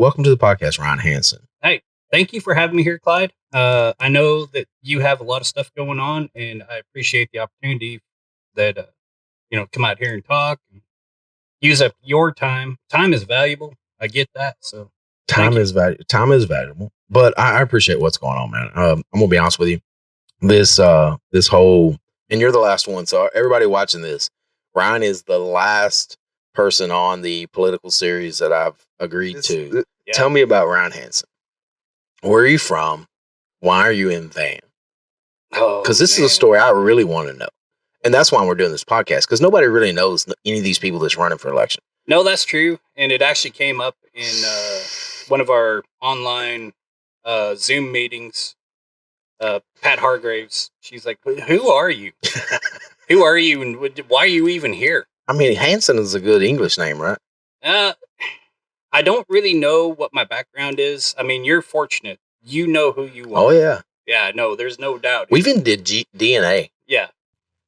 welcome to the podcast, Ron Hanson. Hey, thank you for having me here, Clyde. I know that you have a lot of stuff going on, and I appreciate the opportunity that come out here and talk and use up your time. Time is valuable. I get that. So Time is valuable, but I appreciate what's going on, man. I'm gonna be honest with you. This whole, and you're the last one, so everybody watching this, Ryan is the last person on the political series that I've agreed to. Yeah. Tell me about Ryan Hanson. Where are you from? Why are you in Van? Because this is a story I really want to know. And that's why we're doing this podcast, because nobody really knows any of these people that's running for election. No, that's true. And it actually came up in one of our online Zoom meetings. Pat Hargraves, she's like, who are you? Who are you? And why are you even here? I mean, Hanson is a good English name, right? I don't really know what my background is. I mean, you're fortunate. You know who you are. Oh, yeah. Yeah, no, there's no doubt. We even did DNA. Yeah.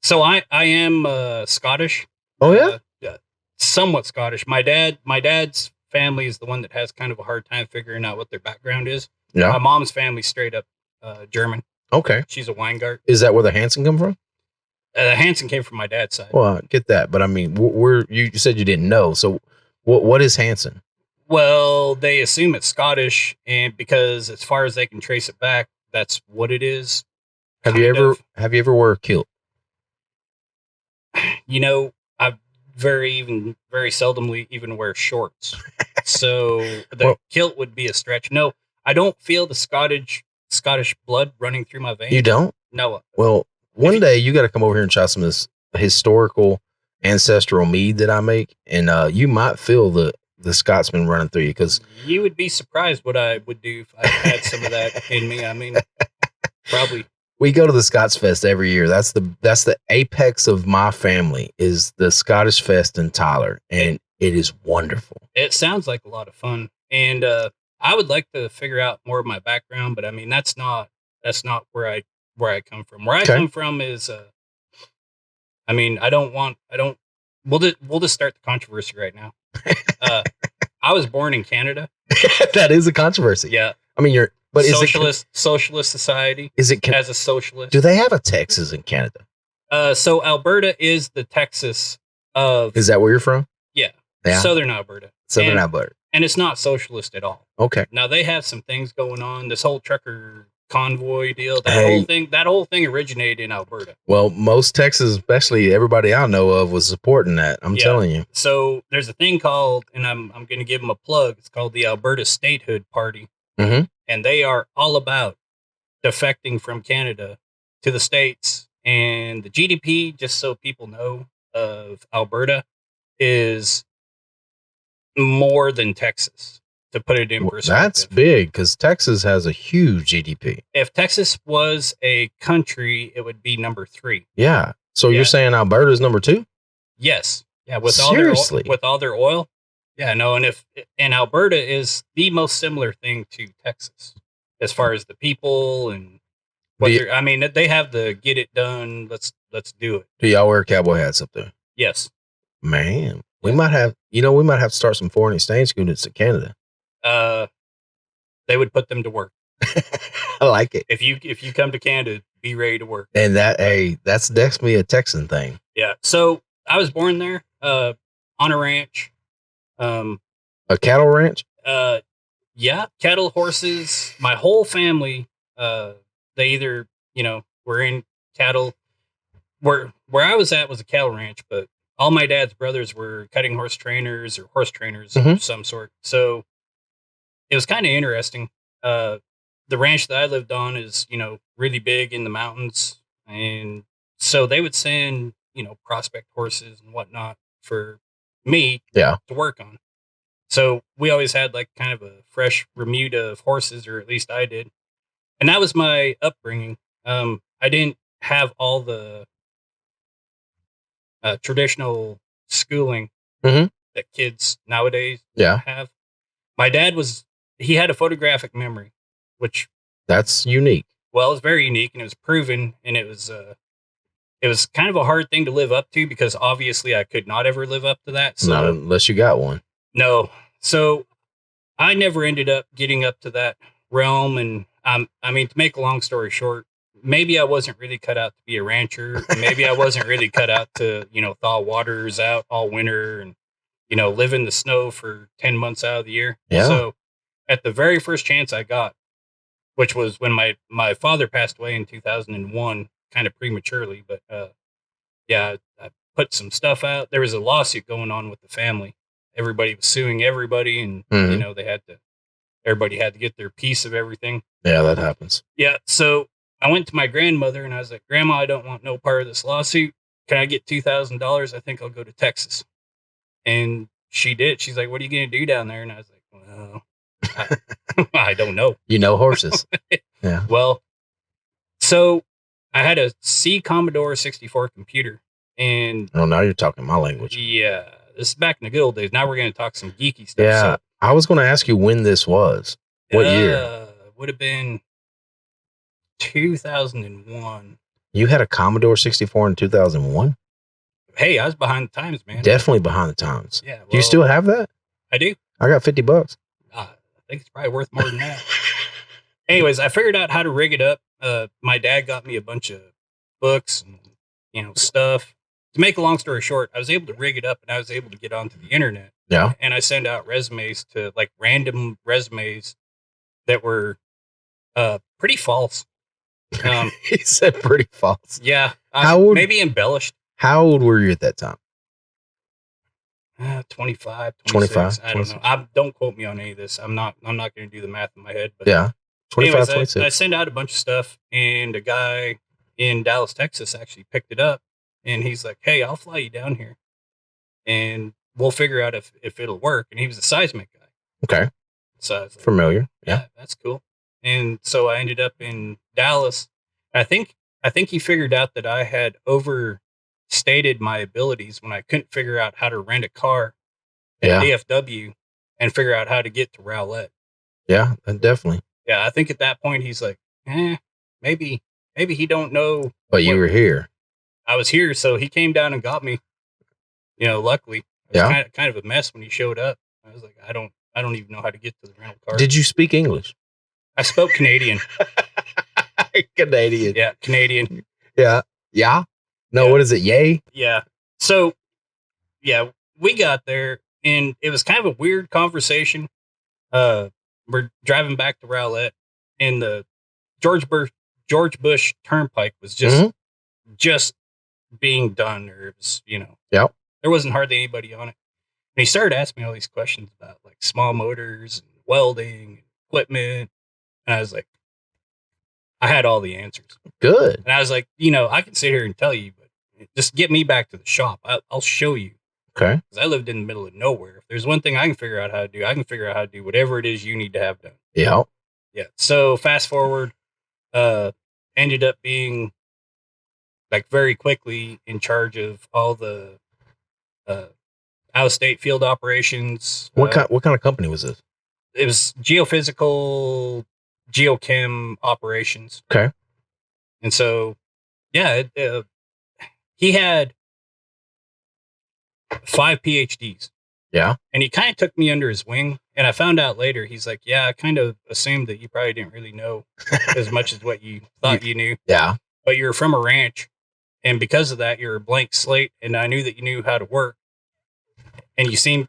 So I am Scottish. Oh, yeah? Somewhat Scottish. My dad's family is the one that has kind of a hard time figuring out what their background is. Yeah. My mom's family straight up German. Okay. She's a Weingart. Is that where the Hanson come from? The Hanson came from my dad's side. Well, I get that, but I mean, you said you didn't know. So, what is Hanson? Well, they assume it's Scottish, and because as far as they can trace it back, that's what it is. Have you ever wore a kilt? You know, I very seldomly even wear shorts, so the kilt would be a stretch. No, I don't feel the Scottish blood running through my veins. You don't? No. Well, one day you got to come over here and try some of this historical ancestral mead that I make, and you might feel the Scotsman running through you, because you would be surprised what I would do if I had some of that in me. I mean, probably. We go to the Scots Fest every year. That's the apex of my family, is the Scottish Fest in Tyler, and it is wonderful. It sounds like a lot of fun, and I would like to figure out more of my background, but I mean that's not where I come from. Where I come from is, I mean, we'll just start the controversy right now. I was born in Canada. That is a controversy. Yeah. I mean, but socialist society. Is it as a socialist? Do they have a Texas in Canada? So Alberta is the Texas of. Is that where you're from? Yeah. Yeah. Southern Alberta. Alberta. And it's not socialist at all. Okay. Now they have some things going on. This whole trucker convoy deal. That whole thing originated in Alberta. Well, most Texas, especially everybody I know of, was supporting that. I'm telling you. So there's a thing called, and I'm going to give them a plug. It's called the Alberta Statehood Party, and they are all about defecting from Canada to the States. And the GDP, just so people know, of Alberta is more than Texas. To put it in perspective. That's big, because Texas has a huge GDP. If Texas was a country, it would be number 3. Yeah. So you're saying Alberta is number 2? Yes. Yeah. With all their oil. Yeah. No. And Alberta is the most similar thing to Texas as far as the people and what I mean, they have the get it done. Let's do it. Do y'all wear cowboy hats up there? Yes. Man, we might have to start some foreign exchange students to Canada. They would put them to work. I like it. If you come to Canada, be ready to work. And that's definitely a Texan thing. Yeah. So I was born there, on a ranch. A cattle ranch? Yeah. Cattle, horses, my whole family, they either, were in cattle. Where I was at was a cattle ranch, but all my dad's brothers were cutting horse trainers or horse trainers of some sort. So it was kind of interesting. The ranch that I lived on is, really big in the mountains. And so they would send, prospect horses and whatnot for me to work on. So we always had like kind of a fresh remuda of horses, or at least I did. And that was my upbringing. I didn't have all the traditional schooling that kids nowadays have. My dad he had a photographic memory, which that's unique. Well, it's very unique, and it was proven, and it was kind of a hard thing to live up to, because obviously I could not ever live up to that. So, not unless you got one. No. So I never ended up getting up to that realm. And I mean, to make a long story short, maybe I wasn't really cut out to be a rancher. Maybe I wasn't really cut out to, thaw waters out all winter and, live in the snow for 10 months out of the year. Yeah. So at the very first chance I got, which was when my father passed away in 2001, kind of prematurely, but yeah, I put some stuff out. There was a lawsuit going on with the family. Everybody was suing everybody, and Mhm. everybody had to get their piece of everything. Yeah, that happens. Yeah, so I went to my grandmother and I was like, "Grandma, I don't want no part of this lawsuit. Can I get $2,000? I think I'll go to Texas." And she did. She's like, "What are you gonna do down there?" And I was like, "Well, I don't know." You know horses. Yeah. Well, so I had a C Commodore 64 computer, and Oh, now you're talking my language. yeah, this is back in the good old days. Now we're going to talk some geeky stuff. Yeah. So, I was going to ask you when this was. What year? Would have been 2001. You had a Commodore 64 in 2001? Hey, I was behind the times, man. Definitely behind the times. Yeah. Well, Do you still have that? I do. I got $50. I think it's probably worth more than that. Anyways, I figured out how to rig it up. My dad got me a bunch of books and, stuff. To make a long story short, I was able to rig it up and I was able to get onto the internet. Yeah. And I send out resumes to like random resumes that were pretty false. He said pretty false. Yeah. How old? Maybe embellished. How old were you at that time? 25, 25. I don't know. Don't quote me on any of this. I'm not going to do the math in my head. But Yeah. 25, anyways, 26. I send out a bunch of stuff, and a guy in Dallas, Texas, actually picked it up, and he's like, "Hey, I'll fly you down here, and we'll figure out if it'll work." And he was a seismic guy. Okay. So I was like, Familiar. Yeah. that's cool. And so I ended up in Dallas. I think he figured out that I had overstated my abilities when I couldn't figure out how to rent a car at DFW and figure out how to get to Rowlett. Yeah, definitely. Yeah, I think at that point he's like, maybe he don't know. But you were here. I was here, so he came down and got me. Luckily, it was kind of a mess when he showed up. I was like, I don't even know how to get to the rental car. Did you speak English? I spoke Canadian. Canadian. Yeah, Canadian. Yeah. Yeah. No, what is it? Yay? Yeah. So, yeah, we got there, and it was kind of a weird conversation. We're driving back to Rowlett, and the George Bush Turnpike was just being done, or it was, Yep. there wasn't hardly anybody on it. And he started asking me all these questions about like small motors and welding and equipment. And I was like, I had all the answers. Good. And I was like, I can sit here and tell you, but just get me back to the shop. I'll show you. Okay. Because I lived in the middle of nowhere. If there's one thing I can figure out how to do, I can figure out how to do whatever it is you need to have done. Yeah. Yeah. So fast forward, ended up being like very quickly in charge of all the out-of-state field operations. What kind of company was this? It was geophysical, geochem operations. Okay. And so, yeah, he had 5 PhDs. Yeah. And he kind of took me under his wing. And I found out later, he's like, yeah, I kind of assumed that you probably didn't really know as much as what you thought you knew. Yeah. But you're from a ranch. And because of that, you're a blank slate. And I knew that you knew how to work. And you seemed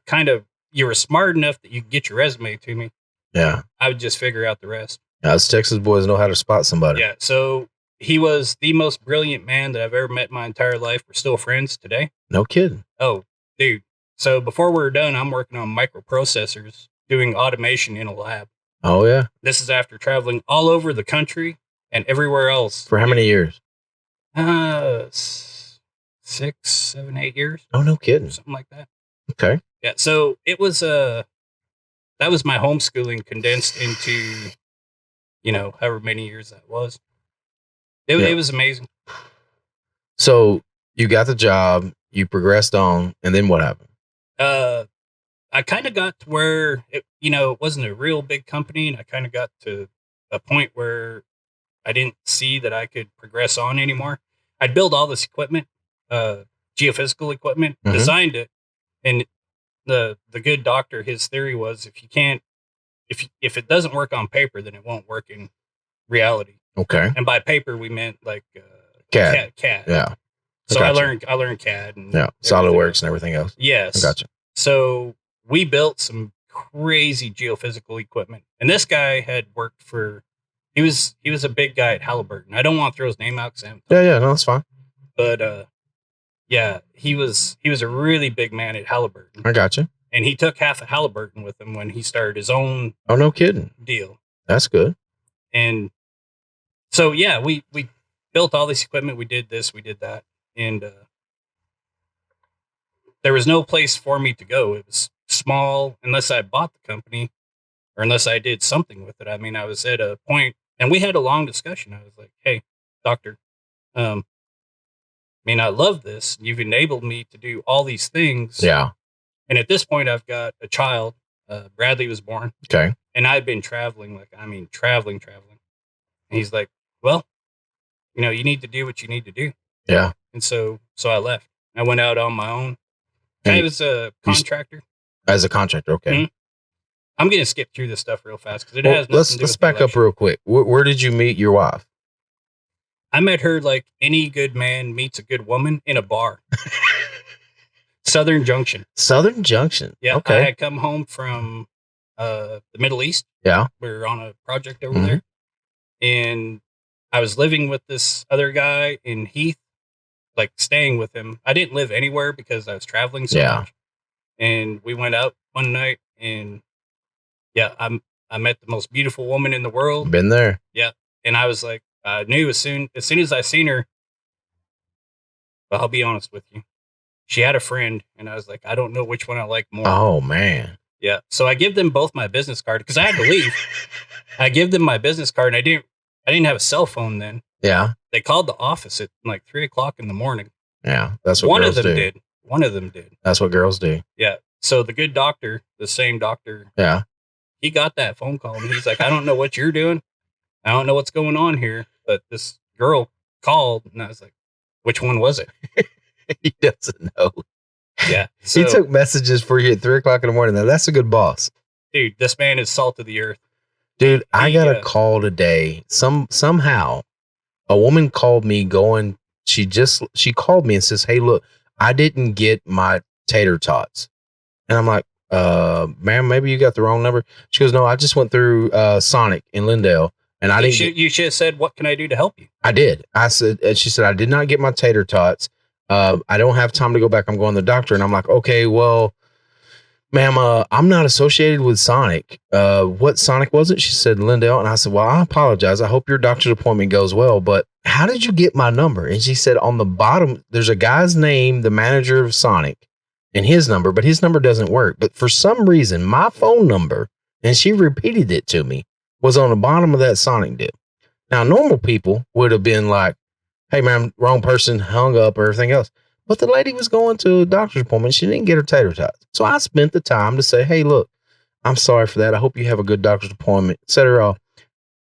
you were smart enough that you could get your resume to me. Yeah. I would just figure out the rest. Yeah, us Texas boys know how to spot somebody. Yeah. So he was the most brilliant man that I've ever met in my entire life. We're still friends today. No kidding. Oh, dude. So before we're done, I'm working on microprocessors, doing automation in a lab. Oh, yeah. This is after traveling all over the country and everywhere else. For how many years? 6, 7, 8 years. Oh, no kidding. Something like that. Okay. Yeah. So it was, that was my homeschooling condensed into, however many years that was. It was amazing. So you got the job, you progressed on, and then what happened? I kind of got to where it wasn't a real big company, and I kind of got to a point where I didn't see that I could progress on anymore. I'd build all this equipment, geophysical equipment, designed it, and the good doctor, his theory was if you can't if it doesn't work on paper, then it won't work in reality. Okay. And by paper, we meant like CAD. CAD. Yeah. So I learned CAD and SolidWorks and everything else. Yes. I gotcha. So we built some crazy geophysical equipment, and this guy had worked for. He was a big guy at Halliburton. I don't want to throw his name out because no, that's fine. But yeah, he was a really big man at Halliburton. I gotcha. And he took half of Halliburton with him when he started his own. Oh, no kidding. Deal. That's good. And so yeah, we built all this equipment. We did this, we did that, and there was no place for me to go. It was small unless I bought the company or unless I did something with it. I mean, I was at a point, and we had a long discussion. I was like, "Hey, doctor, I mean, I love this. You've enabled me to do all these things. Yeah. And at this point, I've got a child. Bradley was born. Okay. And I've been traveling, traveling. And he's like, well, you need to do what you need to do. Yeah. And so I left. I went out on my own. I was a contractor. As a contractor, okay. Mm-hmm. I'm going to skip through this stuff real fast because it has nothing to do with let's back up real quick. Where did you meet your wife? I met her like any good man meets a good woman in a bar. Southern Junction. Southern Junction. Yeah. Okay. I had come home from the Middle East. Yeah. We were on a project over there. And I was living with this other guy in Heath, like staying with him. I didn't live anywhere because I was traveling so much. And we went out one night and I met the most beautiful woman in the world. Been there. Yeah. And I was like, I knew as soon as I seen her, but I'll be honest with you. She had a friend, and I was like, I don't know which one I like more. Oh, man. Yeah. So I give them both my business card because I had to leave. I give them my business card, and I didn't have a cell phone then. Yeah. They called the office at like 3:00 in the morning. Yeah. That's what girls do. One of them did. That's what girls do. Yeah. So the good doctor, the same doctor. Yeah. He got that phone call, and he's like, I don't know what you're doing. I don't know what's going on here, but this girl called, and I was like, which one was it? He doesn't know. Yeah. So, he took messages for you at 3:00 in the morning. Now, that's a good boss. Dude, this man is salt of the earth. Dude, I got a call today. Somehow a woman called me she called me and says, hey, look, I didn't get my tater tots. And I'm like, ma'am, maybe you got the wrong number. She goes, no, I just went through Sonic in Lindale. And you should have said, what can I do to help you? I did. She said, I did not get my tater tots. I don't have time to go back. I'm going to the doctor. And I'm like, okay, well, ma'am, I'm not associated with Sonic. What Sonic was it? She said, Lindale. And I said, well, I apologize. I hope your doctor's appointment goes well, but how did you get my number? And she said, on the bottom, there's a guy's name, the manager of Sonic, and his number, but his number doesn't work. But for some reason, my phone number, and she repeated it to me, was on the bottom of that Sonic deal. Now, normal people would have been like, hey, man, wrong person, hung up or everything else. But the lady was going to a doctor's appointment. She didn't get her tater tots. So I spent the time to say, hey, look, I'm sorry for that. I hope you have a good doctor's appointment, et cetera.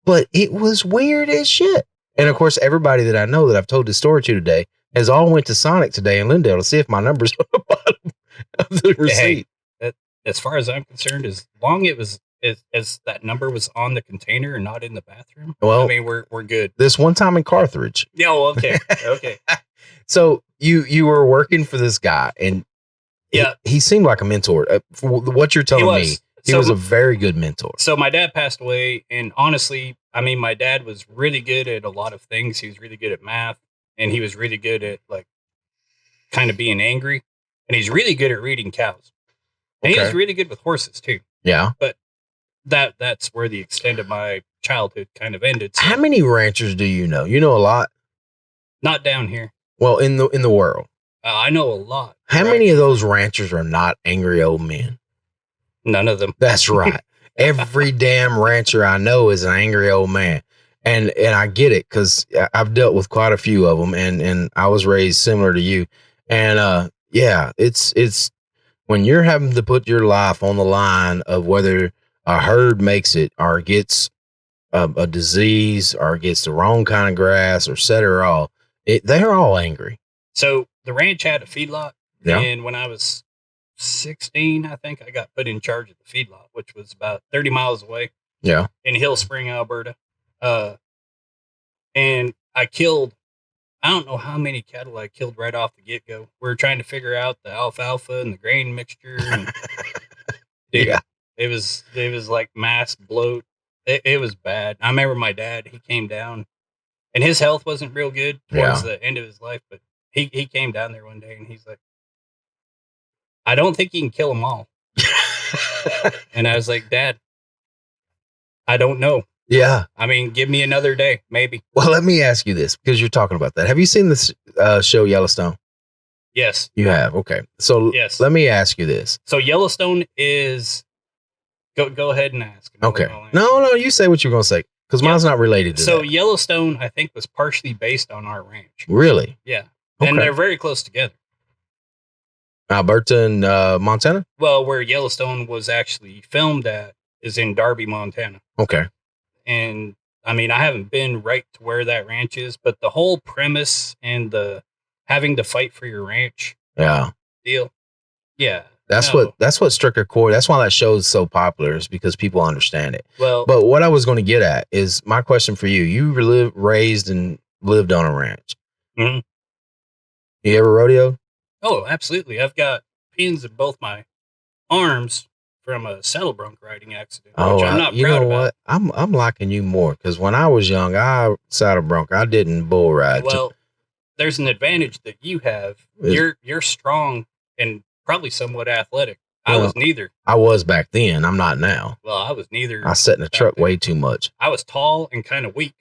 But it was weird as shit. And of course, everybody that I know that I've told this story to today has all went to Sonic today in Lindale to see if my number's on the bottom of the receipt. Hey, as far as I'm concerned, as long as that number was on the container and not in the bathroom, well, I mean, we're good. This one time in Carthage. Yeah, well, okay. Okay. So you were working for this guy, and he seemed like a mentor. For what you're telling me, he was a very good mentor. So my dad passed away, and honestly, I mean, my dad was really good at a lot of things. He was really good at math, and he was really good at like kind of being angry, and he's really good at reading cows. And he was really good with horses too. Yeah. But that's where the extent of my childhood kind of ended. So. How many ranchers do you know? You know a lot. Not down here. Well, in the world, I know a lot. How many of those ranchers are not angry old men? None of them. That's right. Every damn rancher I know is an angry old man, and I get it because I've dealt with quite a few of them, and I was raised similar to you, and it's when you're having to put your life on the line of whether a herd makes it or gets a disease or gets the wrong kind of grass or set her off. They're all angry. So the ranch had a feedlot, and when I was 16, I think, I got put in charge of the feedlot, which was about 30 miles away Yeah. in Hill Spring, Alberta. And I don't know how many cattle I killed right off the get-go. We were trying to figure out the alfalfa and the grain mixture. And dude, Yeah. it was like mass bloat. It was bad. I remember my dad, he came down, and his health wasn't real good towards the end of his life, but he came down there one day, and he's like, I don't think you can kill them all. And I was like, Dad, I don't know. Yeah. I mean, give me another day, maybe. Well, let me ask you this, because you're talking about that. Have you seen this show Yellowstone? Yes. You have. Okay. So yes. Let me ask you this. So Yellowstone is go ahead and ask. Okay. No, you say what you're going to say, because mine's not related to so that. Yellowstone, I think, was partially based on our ranch. Really? Yeah. Okay. And they're very close together. Alberta and Montana? Well, where Yellowstone was actually filmed at is in Darby, Montana. Okay. And I mean, I haven't been right to where that ranch is, but the whole premise and the having to fight for your ranch deal. Yeah. That's what struck a chord. That's why that show is so popular, is because people understand it. Well, but what I was going to get at is my question for you. You raised and lived on a ranch. Mm-hmm. You ever rodeo? Oh, absolutely. I've got pins in both my arms from a saddle bronc riding accident, which I'm not proud about. What? I'm liking you more, because when I was young, I saddle bronc. I didn't bull ride. Well, there's an advantage that you have. You're strong and probably somewhat athletic. I was neither. I was back then. I'm not now. Well, I was neither. I sat in the truck way too much. I was tall and kind of weak.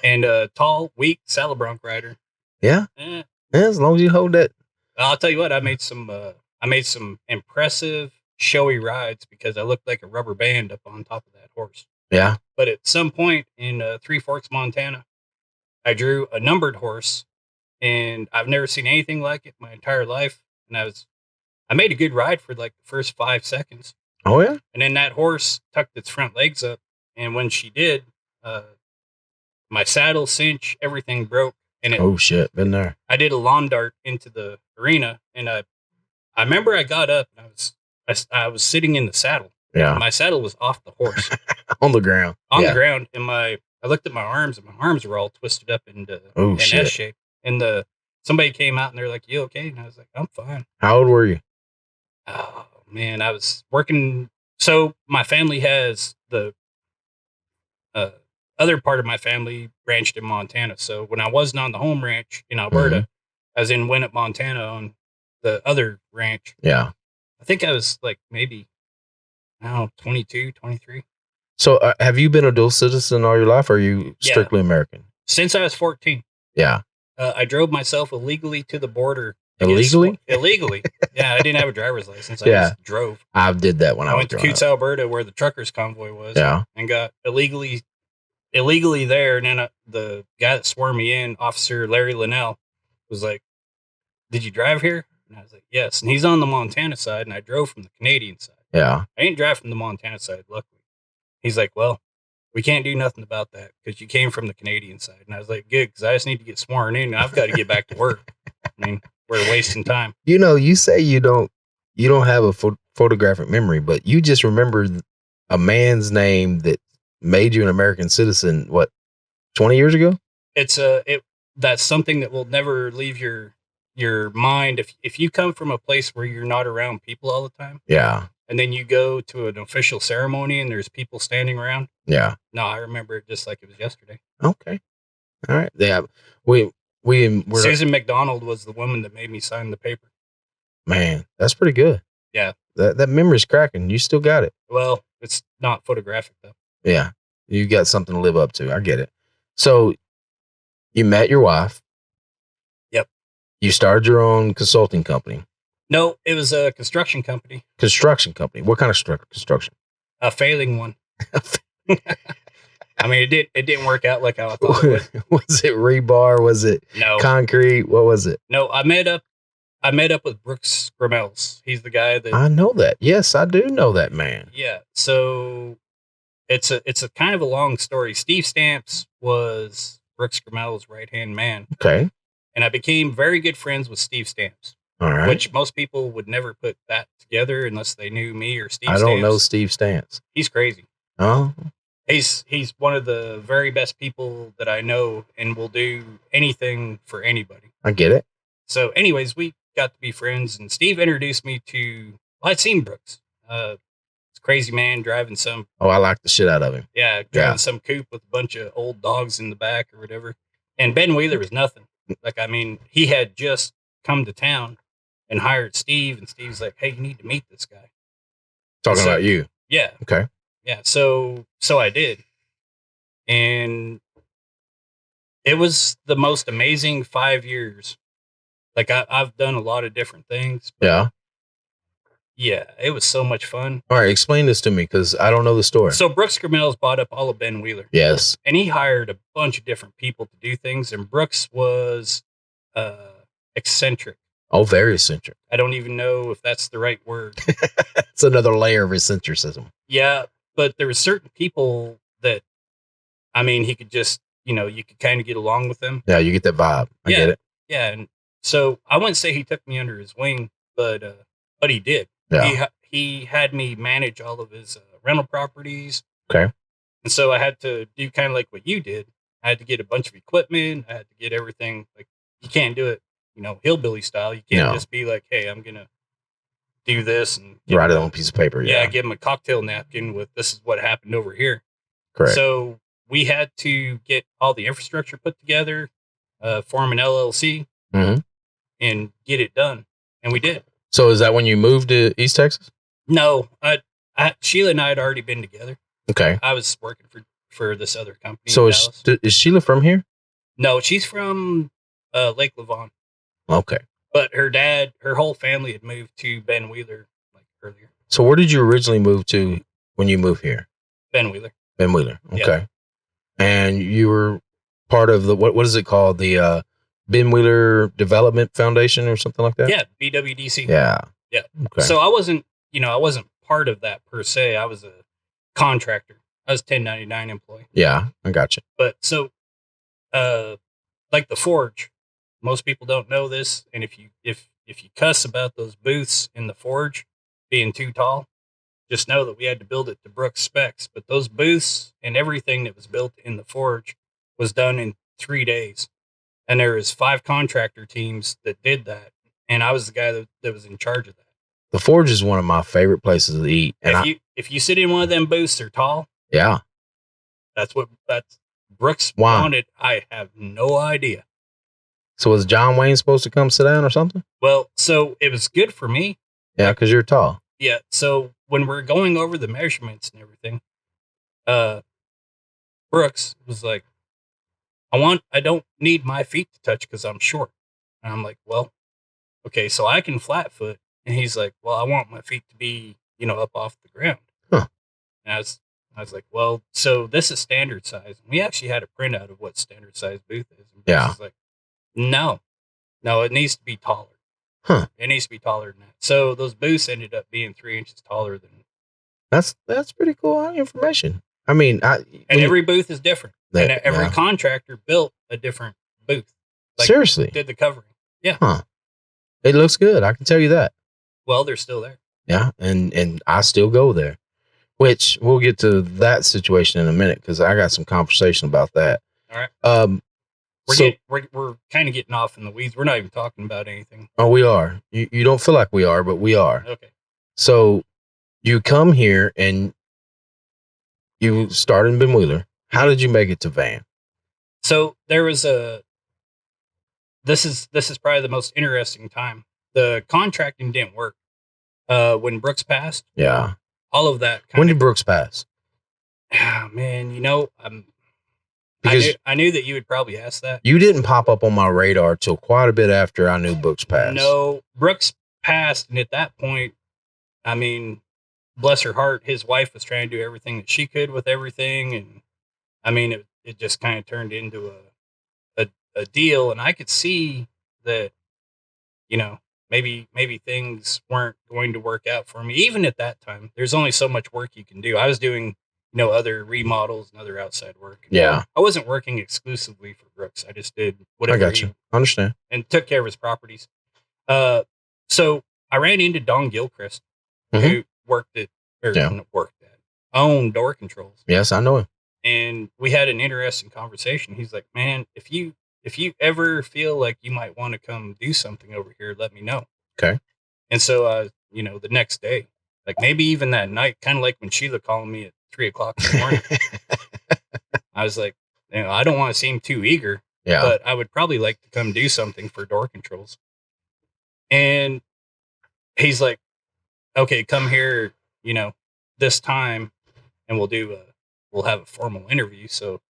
And tall, weak saddle bronc rider. Yeah. Yeah, as long as you hold that. I'll tell you what, I made some impressive, showy rides because I looked like a rubber band up on top of that horse. Yeah. But at some point in Three Forks, Montana, I drew a numbered horse, and I've never seen anything like it my entire life. And I made a good ride for like the first 5 seconds. Oh yeah. And then that horse tucked its front legs up, and when she did, my saddle cinch, everything broke. And oh shit, been there. I did a lawn dart into the arena, and I remember I got up and I was sitting in the saddle. Yeah. My saddle was off the horse. On the ground. On the ground, and I looked at my arms, and my arms were all twisted up into an S shape. And somebody came out and they're like, "You okay?" And I was like, "I'm fine." How old were you? Oh man, I was working. So my family has the other part of my family ranched in Montana. So when I wasn't on the home ranch in Alberta, I was in Winnett, Montana on the other ranch. Yeah. I think I was like maybe, 22, 23. So have you been a dual citizen all your life, or are you strictly American? Since I was 14. Yeah. I drove myself illegally to the border. Illegally? Illegally. Yeah, I didn't have a driver's license. I just drove. I did that when I went to Coots, Alberta, where the truckers convoy was. Yeah. And got illegally there. And then the guy that swore me in, Officer Larry Linnell, was like, "Did you drive here?" And I was like, "Yes." And he's on the Montana side, and I drove from the Canadian side. Yeah. I didn't drive from the Montana side, luckily. He's like, "Well, we can't do nothing about that because you came from the Canadian side." And I was like, "Good, because I just need to get sworn in. I've got to get back to work." I mean, we're wasting time. You say you don't have a photographic memory, but you just remember a man's name that made you an American citizen, what, 20 years ago? That's something that will never leave your mind. If you come from a place where you're not around people all the time. Yeah. And then you go to an official ceremony and there's people standing around. Yeah. No, I remember it just like it was yesterday. Okay. All right. Yeah. Susan McDonald was the woman that made me sign the paper. Man, that's pretty good. Yeah. That memory's cracking. You still got it. Well, it's not photographic though. Yeah. You got something to live up to. I get it. So you met your wife. Yep. You started your own consulting company. No, it was a construction company. Construction company. What kind of construction? A failing one. I mean, it didn't work out like I thought it would. Was it rebar? Was it concrete? What was it? No, I met up with Brooks Grimmels. He's the guy that I know that. Yes, I do know that man. Yeah. So it's a kind of a long story. Steve Stamps was Brooks Grimmels' right-hand man. Okay. And I became very good friends with Steve Stamps. All right. which most people would never put that together unless they knew me or Steve. I don't know Steve Stantz. He's crazy. Oh, He's one of the very best people that I know and will do anything for anybody. I get it. So, anyways, we got to be friends, and Steve introduced me to. Well, I'd seen Brooks. It's a crazy man driving some. Oh, I like the shit out of him. Yeah, driving some coupe with a bunch of old dogs in the back or whatever. And Ben Wheeler was nothing. Like, I mean, he had just come to town and hired Steve, and Steve's like, "Hey, you need to meet this guy." Talking about you. Yeah. Okay. Yeah. So I did, and it was the most amazing 5 years. Like I've done a lot of different things. Yeah. Yeah, it was so much fun. All right, explain this to me because I don't know the story. So Brooks Grimel's bought up all of Ben Wheeler. Yes. And he hired a bunch of different people to do things. And Brooks was eccentric. Oh, very eccentric. I don't even know if that's the right word. It's another layer of eccentricism. Yeah, but there were certain people that, I mean, he could just, you could kind of get along with them. Yeah, you get that vibe. I get it. Yeah, and so I wouldn't say he took me under his wing, but he did. Yeah. He had me manage all of his rental properties. Okay. And so I had to do kind of like what you did. I had to get a bunch of equipment. I had to get everything. Like, you can't do it, hillbilly style. You can't just be like, hey, I'm going to do this and write it on a piece of paper. Yeah, give him a cocktail napkin with this is what happened over here. Correct. So we had to get all the infrastructure put together, form an LLC, and get it done. And we did. So is that when you moved to East Texas? No, Sheila and I had already been together. Okay. I was working for this other company. So is Sheila from here? No, she's from Lake Lavon. Okay. But her whole family had moved to Ben Wheeler like earlier. So where did you originally move to when you moved here? Ben Wheeler. Ben Wheeler. Okay. Yeah. And you were part of the what is it called? The Ben Wheeler Development Foundation or something like that? Yeah, BWDC. Yeah. Yeah. Okay. So I wasn't part of that per se. I was a contractor. I was 1099 employee. Yeah, I got you. But so like the Forge, most people don't know this, and if you cuss about those booths in the Forge being too tall, just know that we had to build it to Brooks specs. But those booths and everything that was built in the Forge was done in 3 days. And there was 5 contractor teams that did that. And I was the guy that was in charge of that. The Forge is one of my favorite places to eat. And if you sit in one of them booths, they're tall. Yeah. That's Brooks wanted. I have no idea. So was John Wayne supposed to come sit down or something? Well, so it was good for me. Yeah, because you're tall. Yeah. So when we're going over the measurements and everything, Brooks was like, I don't need my feet to touch because I'm short. And I'm like, well, okay, so I can flat foot. And he's like, well, I want my feet to be, up off the ground. Huh. And I was like, well, so this is standard size. And we actually had a printout of what standard size booth is. And Brooks was like, no, it needs to be taller. Huh. It needs to be taller than that. So those booths ended up being 3 inches taller than. That's pretty cool information. I mean, every booth is different. And every contractor built a different booth. Like, seriously? Did the covering. Yeah. Huh. It looks good. I can tell you that. Well, they're still there. Yeah. And I still go there, which we'll get to that situation in a minute because I got some conversation about that. All right. We're kind of getting off in the weeds. We're not even talking about anything. Oh, we are. You don't feel like we are, but we are. Okay. So you come here and you started in Ben Wheeler. How did you make it to Van? So there was this is probably the most interesting time. The contracting didn't work when Brooks passed. Yeah. All of that. When did Brooks pass? Man, I knew that you would probably ask that. You didn't pop up on my radar till quite a bit after I knew Brooks passed. No, Brooks passed, and at that point, I mean, bless her heart, his wife was trying to do everything that she could with everything, and I mean, it just kind of turned into a deal, and I could see that, maybe things weren't going to work out for me. Even at that time, there's only so much work you can do. I was doing other remodels and other outside work. Yeah. I wasn't working exclusively for Brooks. I just did whatever. I got you. I understand. And took care of his properties. So I ran into Don Gilchrist, who worked at, owned Door Controls. Yes, I know him. And we had an interesting conversation. He's like, man, if you ever feel like you might want to come do something over here, let me know. Okay. And so, the next day, like maybe even that night, kind of like when Sheila called me at 3:00 in the morning, I was like, I don't want to seem too eager, but I would probably like to come do something for Door Controls. And he's like, okay, come here, this time, and we'll have a formal interview. So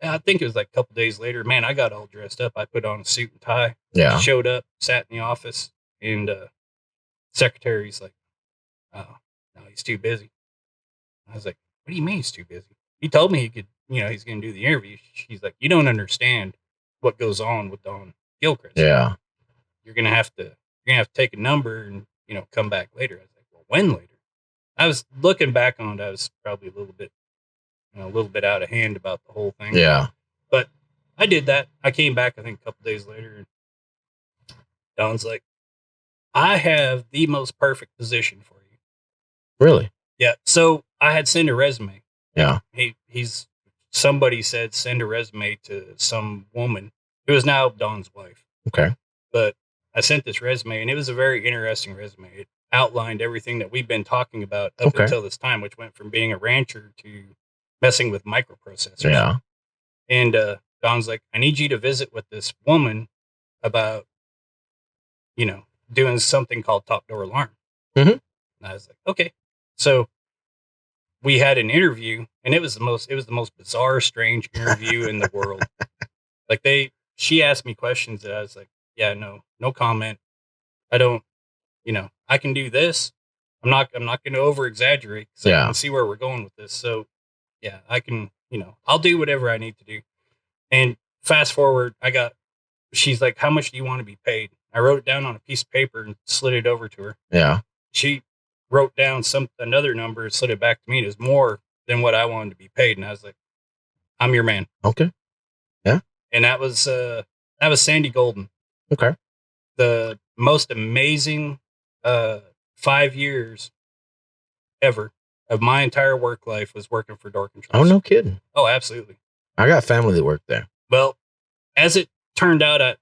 I think it was like a couple days later, man, I got all dressed up. I put on a suit and tie, showed up, sat in the office, and secretary's like, oh, no, he's too busy. I was like, what do you mean he's too busy? He told me he could, he's going to do the interview. She's like, you don't understand what goes on with Don Gilchrist. Yeah. You're going to have to take a number and, come back later. I was like, well, when later? I was looking back on it. I was probably a little bit out of hand about the whole thing. Yeah. But I did that. I came back, I think, a couple days later. And Don's like, I have the most perfect position for you. Really? Yeah. So I had sent a resume. Yeah. Somebody said send a resume to some woman who is now Don's wife. Okay. But I sent this resume, and it was a very interesting resume. It outlined everything that we've been talking about up until this time, which went from being a rancher to messing with microprocessors. Yeah. And Don's like, I need you to visit with this woman about, doing something called top door alarm. Mm-hmm. And I was like, okay. So we had an interview, and it was the most bizarre, strange interview in the world. Like she asked me questions that I was like, yeah, no comment. I don't, I can do this. I'm not going to over exaggerate because I can see where we're going with this. So yeah, I can, I'll do whatever I need to do. And fast forward, she's like, how much do you want to be paid? I wrote it down on a piece of paper and slid it over to her. Yeah. She wrote down another number and slid it back to me. It was more than what I wanted to be paid. And I was like, I'm your man. Okay. Yeah. And that was Sandy Golden. Okay. The most amazing 5 years ever of my entire work life was working for Door Controls. Oh, no kidding. Oh, absolutely. I got family that worked there. Well, as it turned out, I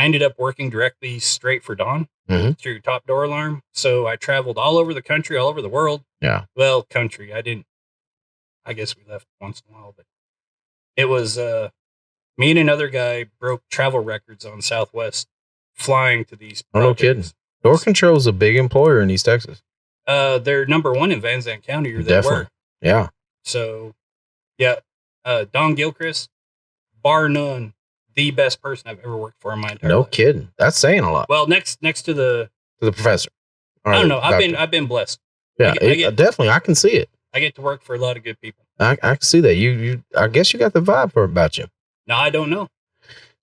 ended up working directly straight for Don through Top Door Alarm. So I traveled all over the country, all over the world. Yeah. Well, country. I guess we left once in a while, but it was me and another guy broke travel records on Southwest flying to these projects. No kidding. Door Control is a big employer in East Texas. They're number one in Van Zandt County, or they were. Yeah. So, yeah, Don Gilchrist, bar none, the best person I've ever worked for in my entire life. No kidding. That's saying a lot. Well, next to the professor. I don't know. I've been blessed. Yeah, definitely. I can see it. I get to work for a lot of good people. I can see that. You I guess you got the vibe about you. No, I don't know.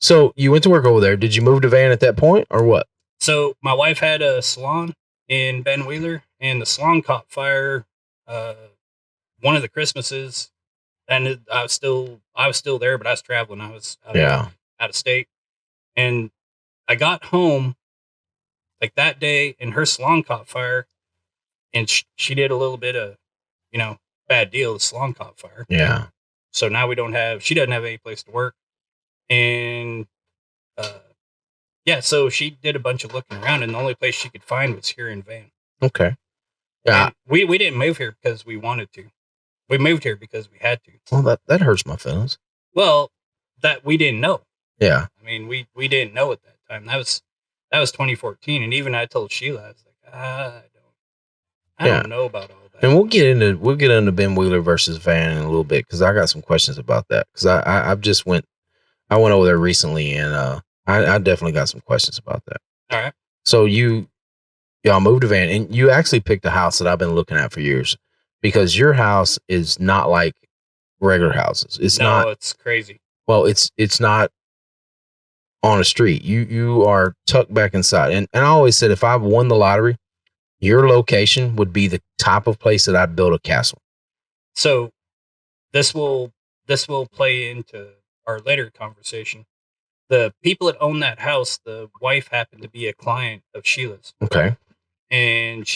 So you went to work over there. Did you move to Van at that point or what? So my wife had a salon in Ben Wheeler, and the salon caught fire one of the Christmases, and I was still there, but I was traveling. I was out of state, and I got home like that day, and her salon caught fire, and she did a little bit of bad deal. The salon caught fire. Yeah. So now she doesn't have any place to work, and so she did a bunch of looking around, and the only place she could find was here in Van. Okay. Yeah. And we didn't move here because we wanted to. We moved here because we had to. Well, that hurts my feelings. Well, that we didn't know. Yeah. I mean, we didn't know at that time. That was 2014, and even I told Sheila, I was like, I don't know about all that. And we'll get into Ben Wheeler versus Van in a little bit because I got some questions about that because I went over there recently and I definitely got some questions about that. All right. So y'all moved to Van and you actually picked a house that I've been looking at for years because your house is not like regular houses. It's crazy. Well, it's not on a street. You are tucked back inside. And I always said if I won the lottery, your location would be the type of place that I'd build a castle. So this will play into our later conversation. The people that own that house, the wife happened to be a client of Sheila's. Okay. And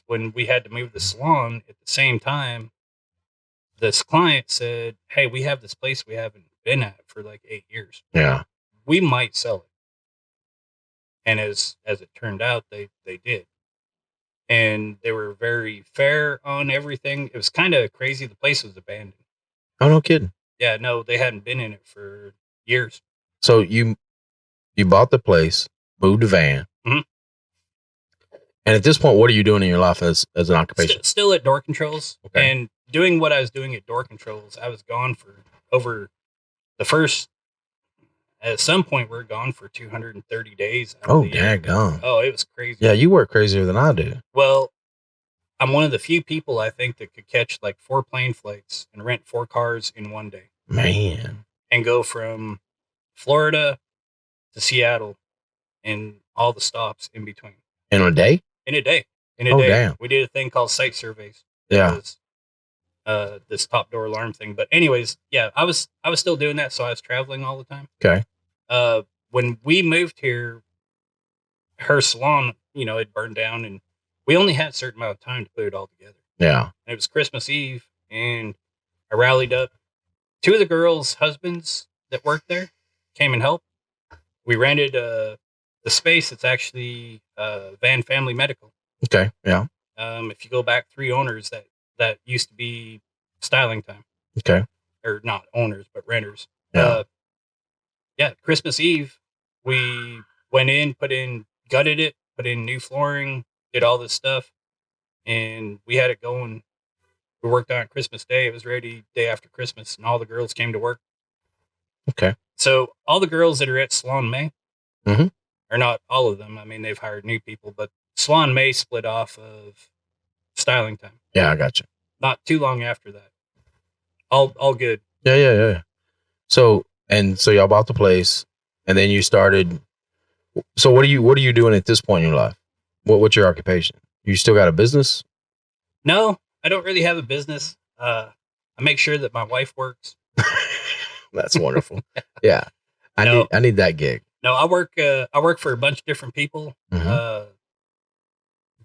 when we had to move the salon at the same time, this client said, "Hey, we have this place we haven't been at for like 8 years. Yeah. We might sell it." And as it turned out, they did. And they were very fair on everything. It was kind of crazy. The place was abandoned. Oh, no kidding. Yeah, no, they hadn't been in it for years. So you bought the place, moved a van. Mhm. And at this point, what are you doing in your life as an occupation? Still at door controls. Okay. And doing what I was doing at door controls. I was gone for over the first, at some point, we're gone for 230 days. Oh, daggone. Oh, it was crazy. Yeah, you work crazier than I do. Well, I'm one of the few people I think that could catch like 4 plane flights and rent 4 cars in one day. Man. And go from Florida to Seattle and all the stops in between. In a day? In a day. Damn. We did a thing called site surveys. Yeah. This top door alarm thing. But anyways, yeah, I was still doing that, so I was traveling all the time. Okay. When we moved here, her salon, it burned down, and we only had a certain amount of time to put it all together. Yeah. And it was Christmas Eve, and I rallied up 2 of the girls' husbands that worked there, came and helped. We rented the space. It's actually Van Family Medical. Okay. Yeah. If you go back 3 owners, that used to be Styling Time. Okay. Or not owners, but renters. Yeah. Christmas Eve, we went in, gutted it, put in new flooring, did all this stuff, and we had it going. We worked on Christmas Day. It was ready day after Christmas, and all the girls came to work. Okay. So all the girls that are at Salon May, mm-hmm. or not all of them, I mean, they've hired new people, but Salon May split off of Styling Time. Yeah, I got you. Not too long after that. All good. Yeah. So y'all bought the place, and then you started. So what are you doing at this point in your life? What's your occupation? You still got a business? No, I don't really have a business. I make sure that my wife works. That's wonderful. Yeah. I need that gig. No, I work for a bunch of different people. Mm-hmm.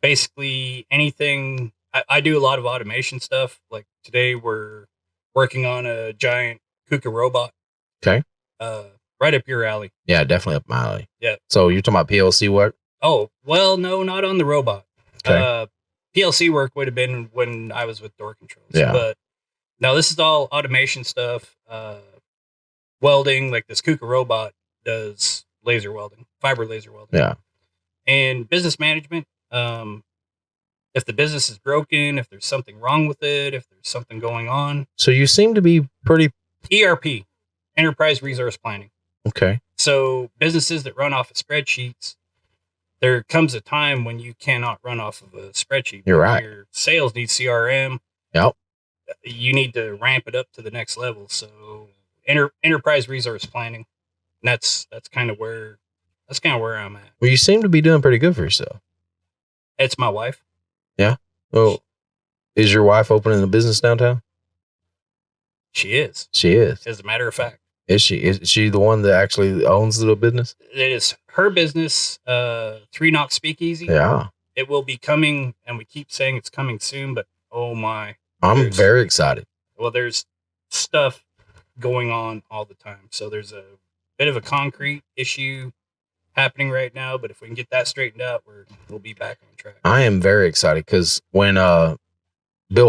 Basically anything. I do a lot of automation stuff. Like today we're working on a giant KUKA robot. Okay. Right up your alley. Yeah, definitely up my alley. Yeah. So you're talking about PLC work? Oh, well, no, not on the robot. Okay. PLC work would have been when I was with door controls. Yeah. But no, this is all automation stuff. Welding, like this KUKA robot does laser welding, fiber laser welding. Yeah. And business management. If the business is broken, if there's something wrong with it, if there's something going on. So you seem to be pretty... ERP, Enterprise Resource Planning. Okay. So businesses that run off of spreadsheets, there comes a time when you cannot run off of a spreadsheet. You're right. Your sales need CRM. Yep. You need to ramp it up to the next level. So Enterprise Resource Planning. And that's kind of where I'm at. Well, you seem to be doing pretty good for yourself. It's my wife. Yeah. Well, is your wife opening a business downtown? She is. She is. As a matter of fact. Is she? Is she the one that actually owns the business? It is her business, 3 Knock Speakeasy. Yeah. It will be coming, and we keep saying it's coming soon, but oh my. I'm very excited. Well, there's stuff going on all the time. So there's a bit of a concrete issue happening right now, but if we can get that straightened out, we'll be back on track. I am very excited because when Bill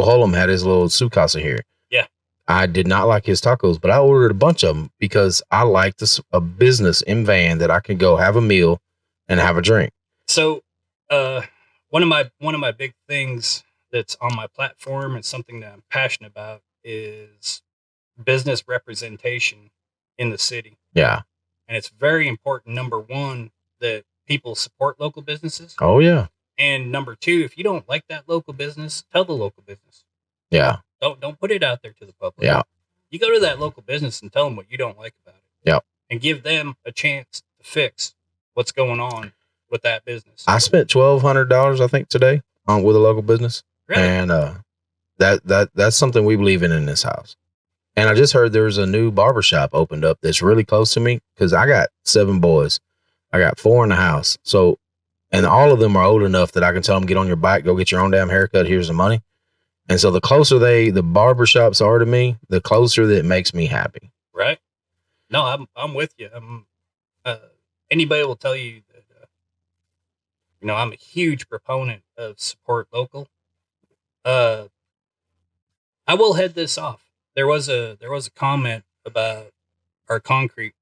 Hullum had his little Sukasa here, yeah, I did not like his tacos, but I ordered a bunch of them because I like a business in van that I can go have a meal and have a drink. So, one of my big things that's on my platform and something that I'm passionate about is business representation in the city. Yeah. And it's very important, number one, that people support local businesses. Oh, yeah. And number two, if you don't like that local business, tell the local business. Yeah. Don't put it out there to the public. Yeah. You go to that local business and tell them what you don't like about it. Yeah. And give them a chance to fix what's going on with that business. I spent $1,200, I think, today with a local business. Really? And that's something we believe in this house. And I just heard there's a new barbershop opened up that's really close to me because I got 7 boys. I got 4 in the house. So, and all of them are old enough that I can tell them, get on your bike, go get your own damn haircut. Here's the money. And so the closer the barbershops are to me, the closer that it makes me happy. Right. No, I'm with you. Anybody will tell you that, I'm a huge proponent of support local. I will head this off. There was a comment about our concrete.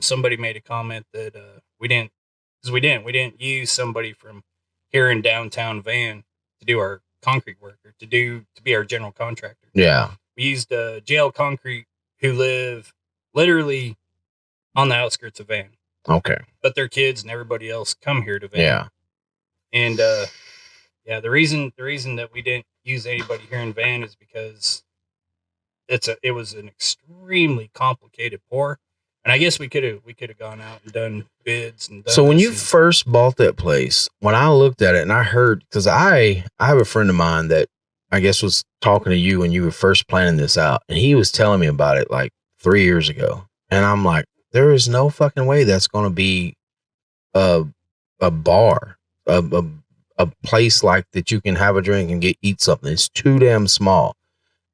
Somebody made a comment that we didn't use somebody from here in downtown Van to do our concrete work or to be our general contractor. Yeah, we used jail concrete who live literally on the outskirts of Van. Okay, but their kids and everybody else come here to Van. Yeah, and the reason that we didn't use anybody here in Van is because it was an extremely complicated pour. And I guess we could have gone out and done bids and done. So when you first bought that place, when I looked at it and I heard, because I have a friend of mine that I guess was talking to you when you were first planning this out, and he was telling me about it like 3 years ago, and I'm like, there is no fucking way that's going to be a bar, a place like that you can have a drink and eat something. It's too damn small.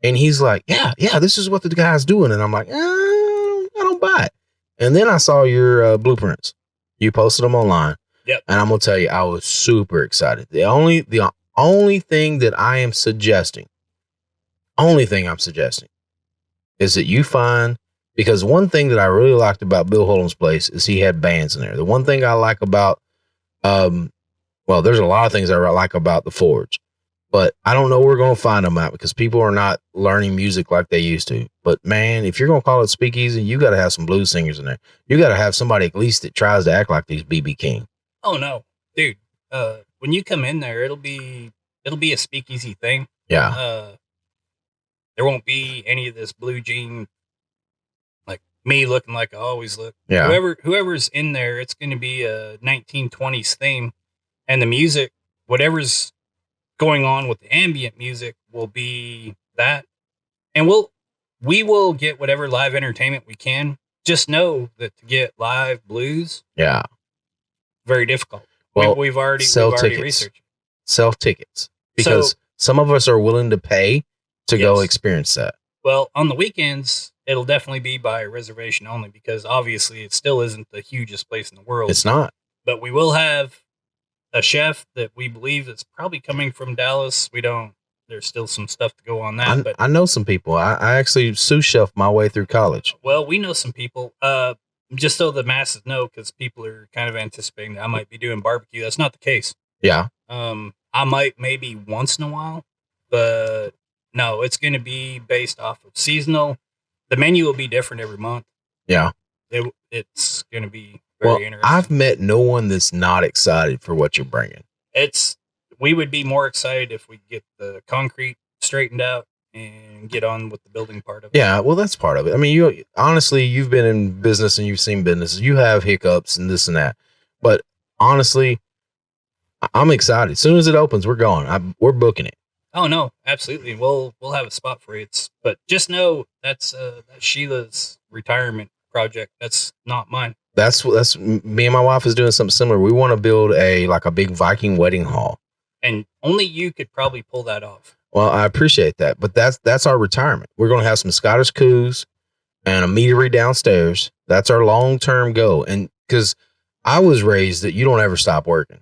And he's like, yeah, this is what the guy's doing. And I'm like, I don't buy it. And then I saw your blueprints. You posted them online. Yep. And I'm going to tell you, I was super excited. The only thing that I am suggesting, is that you find, because one thing that I really liked about Bill Holland's place is he had bands in there. The one thing I like about, there's a lot of things I like about the Forge. But I don't know where we're going to find them at because people are not learning music like they used to. But, man, if you're going to call it speakeasy, you got to have some blues singers in there. You got to have somebody at least that tries to act like these B.B. King. Oh, no. Dude, when you come in there, it'll be a speakeasy thing. Yeah. There won't be any of this blue jean, like me looking like I always look. Yeah. Whoever's in there, it's going to be a 1920s theme. And the music, whatever's going on with the ambient music will be that. And we will get whatever live entertainment we can. Just know that to get live blues, very difficult. Well, we've already researched. Sell tickets because some of us are willing to pay to go experience that. Well, on the weekends, it'll definitely be by reservation only because obviously it still isn't the hugest place in the world. It's not. But we will have a chef that we believe is probably coming from Dallas. There's still some stuff to go on that. I know some people. I actually sous chef my way through college. Well, we know some people. Just so the masses know, because people are kind of anticipating that I might be doing barbecue. That's not the case. Yeah. I might maybe once in a while, but no, it's going to be based off of seasonal. The menu will be different every month. Yeah. It's going to be very interesting. I've met no one that's not excited for what you're bringing. We would be more excited if we get the concrete straightened out and get on with the building part of it. Yeah, well, that's part of it. I mean, you've been in business and you've seen businesses. You have hiccups and this and that. But honestly, I'm excited. As soon as it opens, we're going. We're booking it. Oh, no, absolutely. We'll have a spot for you. But just know that's Sheila's retirement project. That's not mine. That's me and my wife is doing something similar. We want to build a big Viking wedding hall. And only you could probably pull that off. Well, I appreciate that. But that's our retirement. We're going to have some Scottish coups and a meadery downstairs. That's our long-term goal. And because I was raised that you don't ever stop working.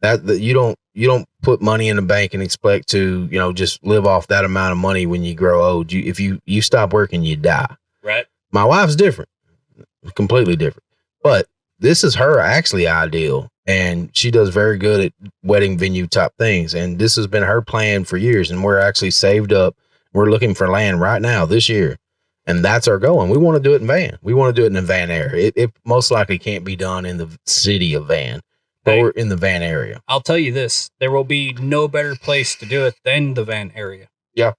That you don't put money in the bank and expect to, just live off that amount of money when you grow old. If you stop working, you die. Right. My wife's different. Completely different. But this is her actually ideal. And she does very good at wedding venue type things. And this has been her plan for years. And we're actually saved up. We're looking for land right now this year. And that's our goal. And we want to do it in Van. We want to do it in the Van area. It most likely can't be done in the city of Van, but we're in the Van area. I'll tell you this. There will be no better place to do it than the Van area. Yeah.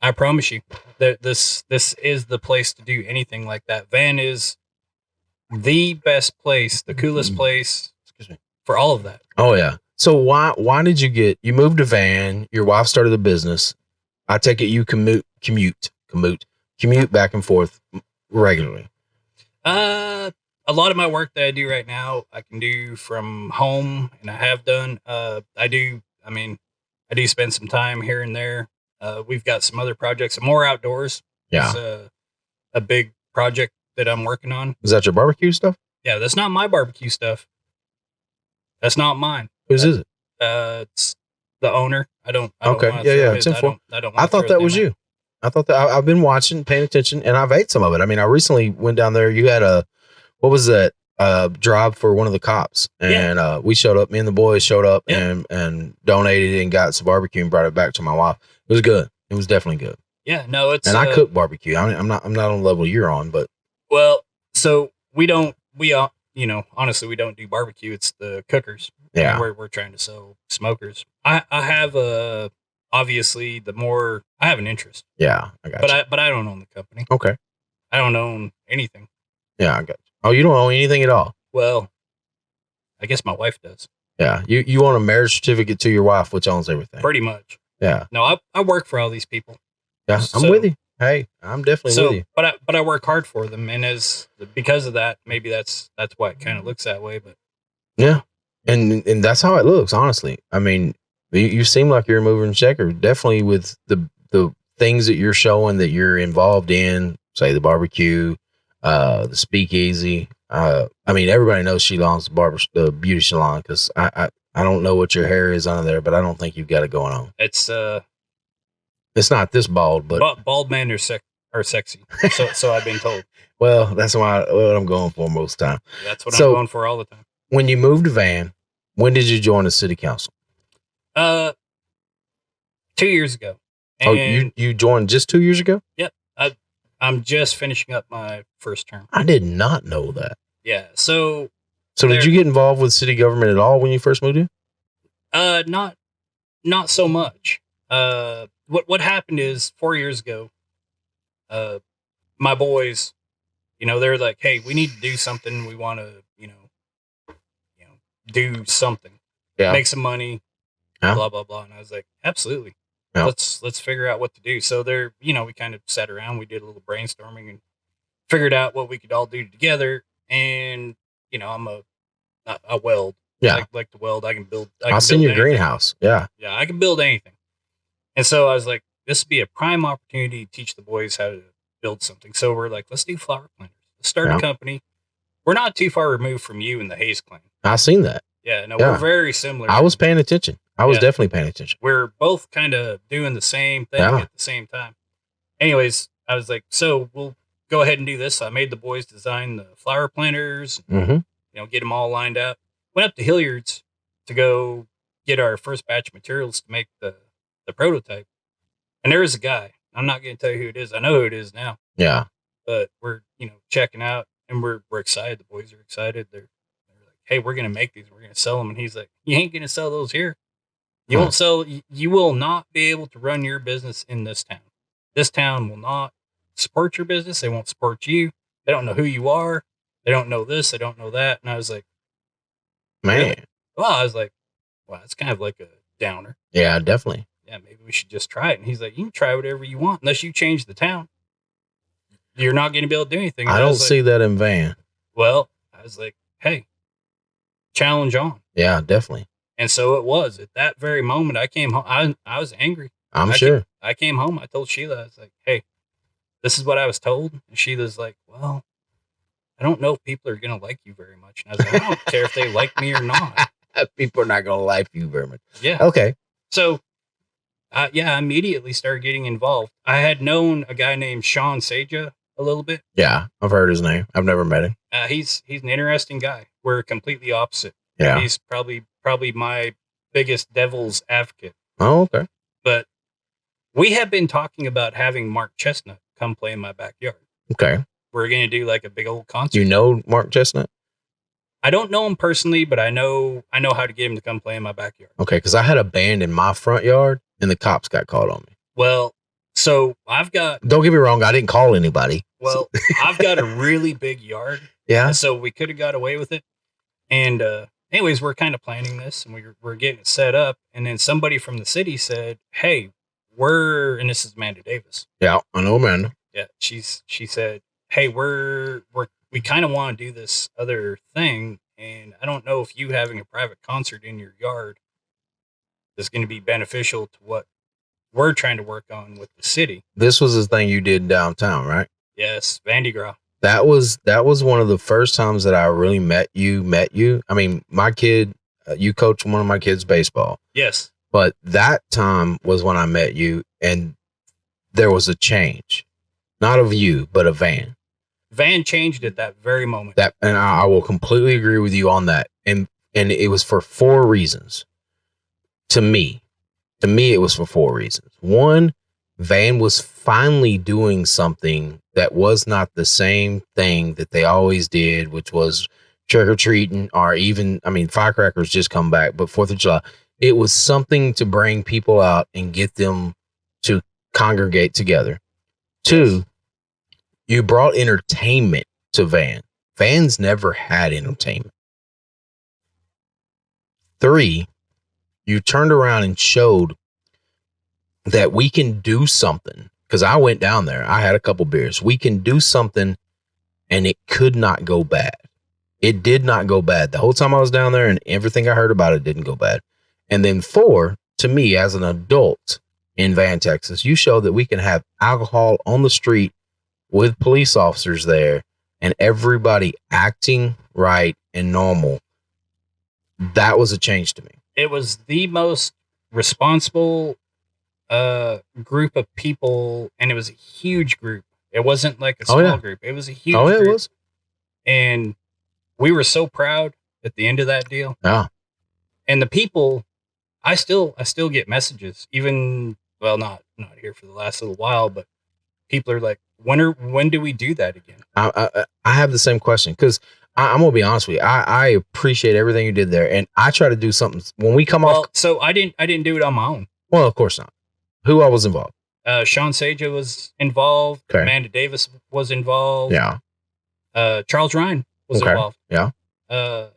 I promise you that this is the place to do anything like that. Van is the best place, the coolest place for all of that. Oh yeah. So why did you moved to Van, your wife started a business. I take it you commute commute back and forth regularly? A lot of my work that I do right now, I can do from home, and I have done. I do spend some time here and there. We've got some other projects, more outdoors. Yeah. It's a big project that I'm working on. Is that your barbecue stuff? Yeah, that's not my barbecue stuff. That's not mine. Whose is it? It's the owner. I don't Okay. wanna Yeah, throw yeah. his- It's I don't I wanna thought throw that his was name out. you. I thought that I've been watching, paying attention, and I've ate some of it. I mean, I recently went down there. You had what was that? Job for one of the cops, and we showed up. Me and the boys showed up and donated and got some barbecue and brought it back to my wife. It was good. It was definitely good. Yeah, no, it's And I cook barbecue. I'm not on the level you're on, but well, so we don't honestly we don't do barbecue. It's the cookers. yeah, We're trying to sell smokers. I have obviously I have an interest. yeah, I got you. But I don't own the company. Okay. I don't own anything. Yeah, I got you. Oh, you don't own anything at all? Well, I guess my wife does. Yeah. You want a marriage certificate to your wife, which owns everything. Pretty much. Yeah. No, I work for all these people. Yeah, I'm with you. Hey, I'm definitely with you. But I work hard for them, and because of that, maybe that's why it kind of looks that way. But yeah, and that's how it looks. Honestly, I mean, you seem like you're a mover and shaker. Definitely with the things that you're showing that you're involved in, say the barbecue, the speakeasy. I mean, everybody knows Shelon's the beauty salon, because I don't know what your hair is under there, but I don't think you've got it going on. It's not this bald, but bald men are sexy. So I've been told. Well, that's what I'm going for most of the time. That's what I'm going for all the time. When you moved to Van, when did you join the city council? 2 years ago. And you joined just 2 years ago? Yep. I'm just finishing up my first term. I did not know that. Yeah. So did you get involved with city government at all when you first moved in? Not so much. What happened is 4 years ago, my boys, they're like, hey, we need to do something. We want to, do something, make some money, blah, blah, blah. And I was like, absolutely. Yeah. Let's figure out what to do. So we kind of sat around, we did a little brainstorming and figured out what we could all do together. And, I'm a weld. Yeah. Like to weld. I can build. I've seen your greenhouse. Yeah. Yeah. I can build anything. And so I was like, this would be a prime opportunity to teach the boys how to build something. So we're like, let's do flower planters. Let's start a company. We're not too far removed from you and the Hayes clan. I've seen that. Yeah, no, we're very similar. I was paying attention. I was definitely paying attention. We're both kind of doing the same thing at the same time. Anyways, I was like, so we'll go ahead and do this. So I made the boys design the flower planters, get them all lined up. Went up to Hilliard's to go get our first batch of materials to make the prototype. And there was a guy. I'm not going to tell you who it is. I know who it is now. Yeah. But we're, checking out, and we're excited. The boys are excited. They're like, hey, we're going to make these. We're going to sell them. And he's like, you ain't going to sell those here. You won't sell. You will not be able to run your business in this town. This town will not support your business. They won't support you. They don't know who you are. They don't know this. They don't know that. And I was like, man. Really? Well, I was like, wow, it's kind of like a downer. Yeah, definitely. Yeah, maybe we should just try it. And he's like, you can try whatever you want. Unless you change the town, you're not going to be able to do anything. I don't see that in Van. Well, I was like, hey, challenge on. Yeah, definitely. And so it was. At that very moment, I came home. I was angry. I'm sure. I came home. I told Sheila, I was like, hey, this is what I was told. And Sheila's like, well, I don't know if people are going to like you very much. And I was like, I don't care if they like me or not. People are not going to like you very much. Yeah. Okay. So, I immediately started getting involved. I had known a guy named Sean Saja a little bit. Yeah, I've heard his name. I've never met him. He's an interesting guy. We're completely opposite. Yeah. He's probably my biggest devil's advocate. Oh, okay. But we have been talking about having Mark Chestnut come play in my backyard. Okay. We're going to do like a big old concert. Do you know Mark Chestnut? I don't know him personally, but I know how to get him to come play in my backyard. Okay, because I had a band in my front yard, and the cops got called on me. Well, so I've got... Don't get me wrong, I didn't call anybody. Well, I've got a really big yard. Yeah. So we could have got away with it. And anyways, we're kind of planning this, and we're getting it set up. And then somebody from the city said, hey, and this is Amanda Davis. Yeah, I know Amanda. Yeah, she said, "Hey, we kind of want to do this other thing, and I don't know if you having a private concert in your yard is going to be beneficial to what we're trying to work on with the city." This was the thing you did downtown, right? Yes, Vandy Gras. That was one of the first times that I really met you. I mean, my kid, you coached one of my kids baseball. Yes. But that time was when I met you, and there was a change, not of you, but of Van. Van changed at that very moment. And I will completely agree with you on that. And it was for 4 reasons. To me, it was for 4 reasons. One, Van was finally doing something that was not the same thing that they always did, which was trick or treating, or even, I mean, firecrackers just come back, but 4th of July, it was something to bring people out and get them to congregate together. 2, you brought entertainment to Van. Van's never had entertainment. 3, you turned around and showed that we can do something. Because I went down there. I had a couple beers. We can do something, and it could not go bad. It did not go bad. The whole time I was down there, and everything I heard about it didn't go bad. And then 4, to me, as an adult in Van, Texas, you show that we can have alcohol on the street with police officers there and everybody acting right and normal. That was a change to me. It was the most responsible group of people, and it was a huge group. It wasn't like a small group. It was a huge group. It was. And we were so proud at the end of that deal. Yeah. And the people, I still get messages, even, well, not here for the last little while, but people are like, when do we do that again? I have the same question, because I'm gonna be honest with you. I appreciate everything you did there, and I try to do something when we come off. So I didn't do it on my own. Well, of course not. Who all was involved? Sean Saja was involved. Okay. Amanda Davis was involved. Yeah. Charles Ryan was involved. Yeah. Ernie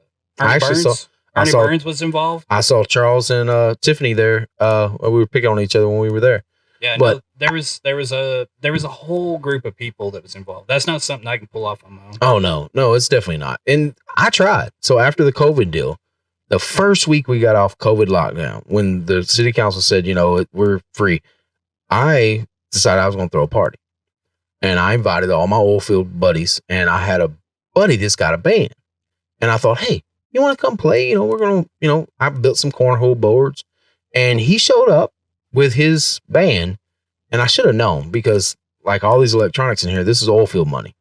Burns was involved. I saw Charles and Tiffany there. We were picking on each other when we were there. Yeah, but there was a whole group of people that was involved. That's not something I can pull off on my own. Oh no, it's definitely not. And I tried. So after the COVID deal, the first week we got off COVID lockdown, when the city council said, we're free, I decided I was going to throw a party. And I invited all my oil field buddies, and I had a buddy that's got a band. And I thought, hey, you want to come play? We're going to, I built some cornhole boards, and he showed up with his band. And I should have known, because like all these electronics in here, this is oil field money.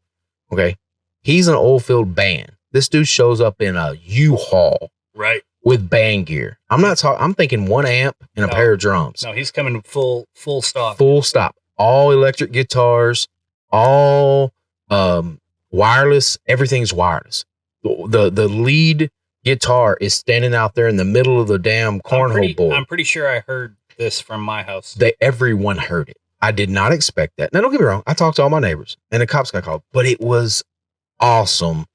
Okay. He's an oil field band. This dude shows up in a U-Haul. Right. With band gear. I'm not talking, I'm thinking 1 amp and a pair of drums. No, he's coming full stop. Full stop. All electric guitars, all wireless. Everything's wireless. The lead guitar is standing out there in the middle of the damn cornhole board. I'm pretty sure I heard this from my house. Everyone heard it. I did not expect that. Now, don't get me wrong. I talked to all my neighbors, and the cops got called, but it was awesome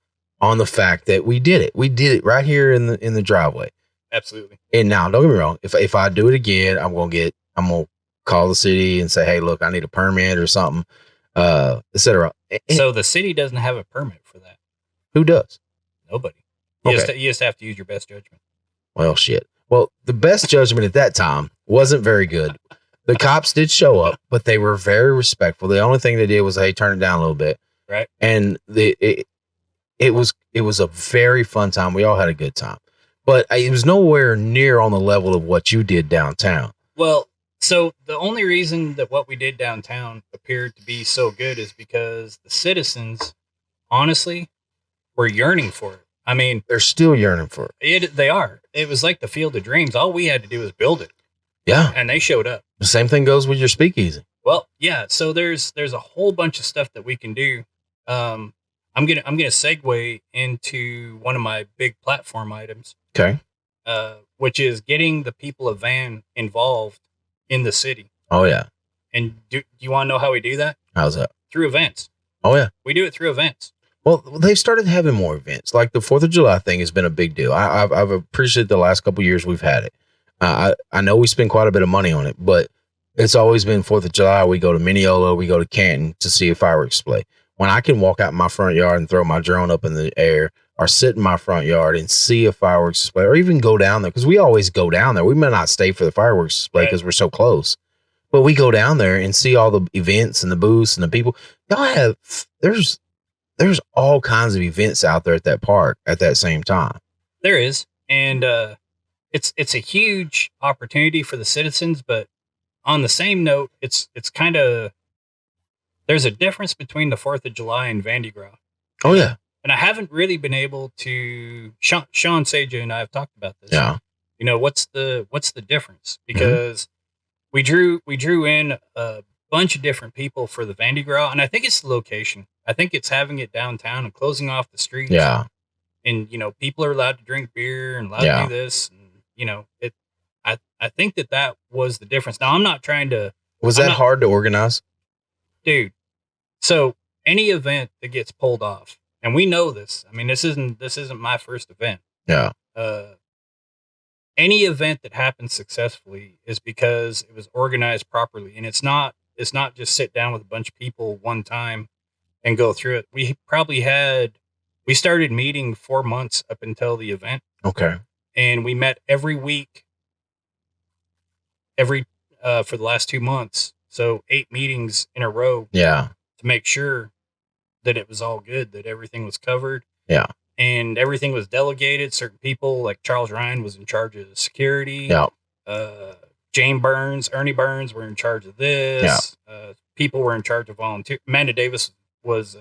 on the fact that we did it. We did it right here in the driveway. Absolutely. And now, don't get me wrong. If I do it again, I'm gonna call the city and say, hey, look, I need a permit or something, etc. So the city doesn't have a permit for that. Who does? Nobody. You just have to use your best judgment. Well, shit. Well, the best judgment at that time wasn't very good. The cops did show up, but they were very respectful. The only thing they did was, hey, turn it down a little bit. Right. And it was a very fun time. We all had a good time, but it was nowhere near on the level of what you did downtown. Well, so the only reason that what we did downtown appeared to be so good is because the citizens, honestly, were yearning for it. I mean, they're still yearning for it. They are. It was like the Field of Dreams. All we had to do was build it. Yeah. And they showed up. The same thing goes with your speakeasy. Well, yeah. So there's a whole bunch of stuff that we can do. I'm gonna segue into one of my big platform items. Okay. Which is getting the people of Van involved in the city. Oh yeah. And do you want to know how we do that? How's that? Through events. Oh yeah. We do it through events. Well, they've started having more events. Like the 4th of July thing has been a big deal. I've appreciated the last couple of years we've had it. I know we spend quite a bit of money on it, but It's always been 4th of July. We go to Mineola, we go to Canton to see a fireworks display. When I can walk out my front yard and throw my drone up in the air, or sit in my front yard and see a fireworks display, or even go down there, because we always go down there. We may not stay for the fireworks display because we're so close, but we go down there and see all the events and the booths and the people. Y'all have, there's all kinds of events out there at that park at that same time. There is, and it's a huge opportunity for the citizens, but on the same note, it's kind of, there's a difference between the 4th of July and Vandy Gras. Oh yeah. And I haven't really been able to, Sean Seja and I have talked about this. Yeah. You know, what's the difference? Because we drew in a bunch of different people for the Vandy Gras, and I think it's the location. I think it's having it downtown and closing off the streets. Yeah. And, you know, people are allowed to drink beer and allowed to do this. And, you know, I think that was the difference. Now, I'm not trying to. Was that hard to organize? Dude. So any event that gets pulled off, and we know this. I mean, this isn't my first event. Yeah. Any event that happens successfully is because it was organized properly, and it's not just sit down with a bunch of people one time and go through it. We started meeting 4 months up until the event. Okay. And we met every week, for the last 2 months. So 8 meetings in a row. Yeah. To make sure that it was all good, that everything was covered. Yeah. And everything was delegated. Certain people, like Charles Ryan, was in charge of security. Yeah. Ernie Burns were in charge of this. Yeah. People were in charge of volunteer. Amanda Davis was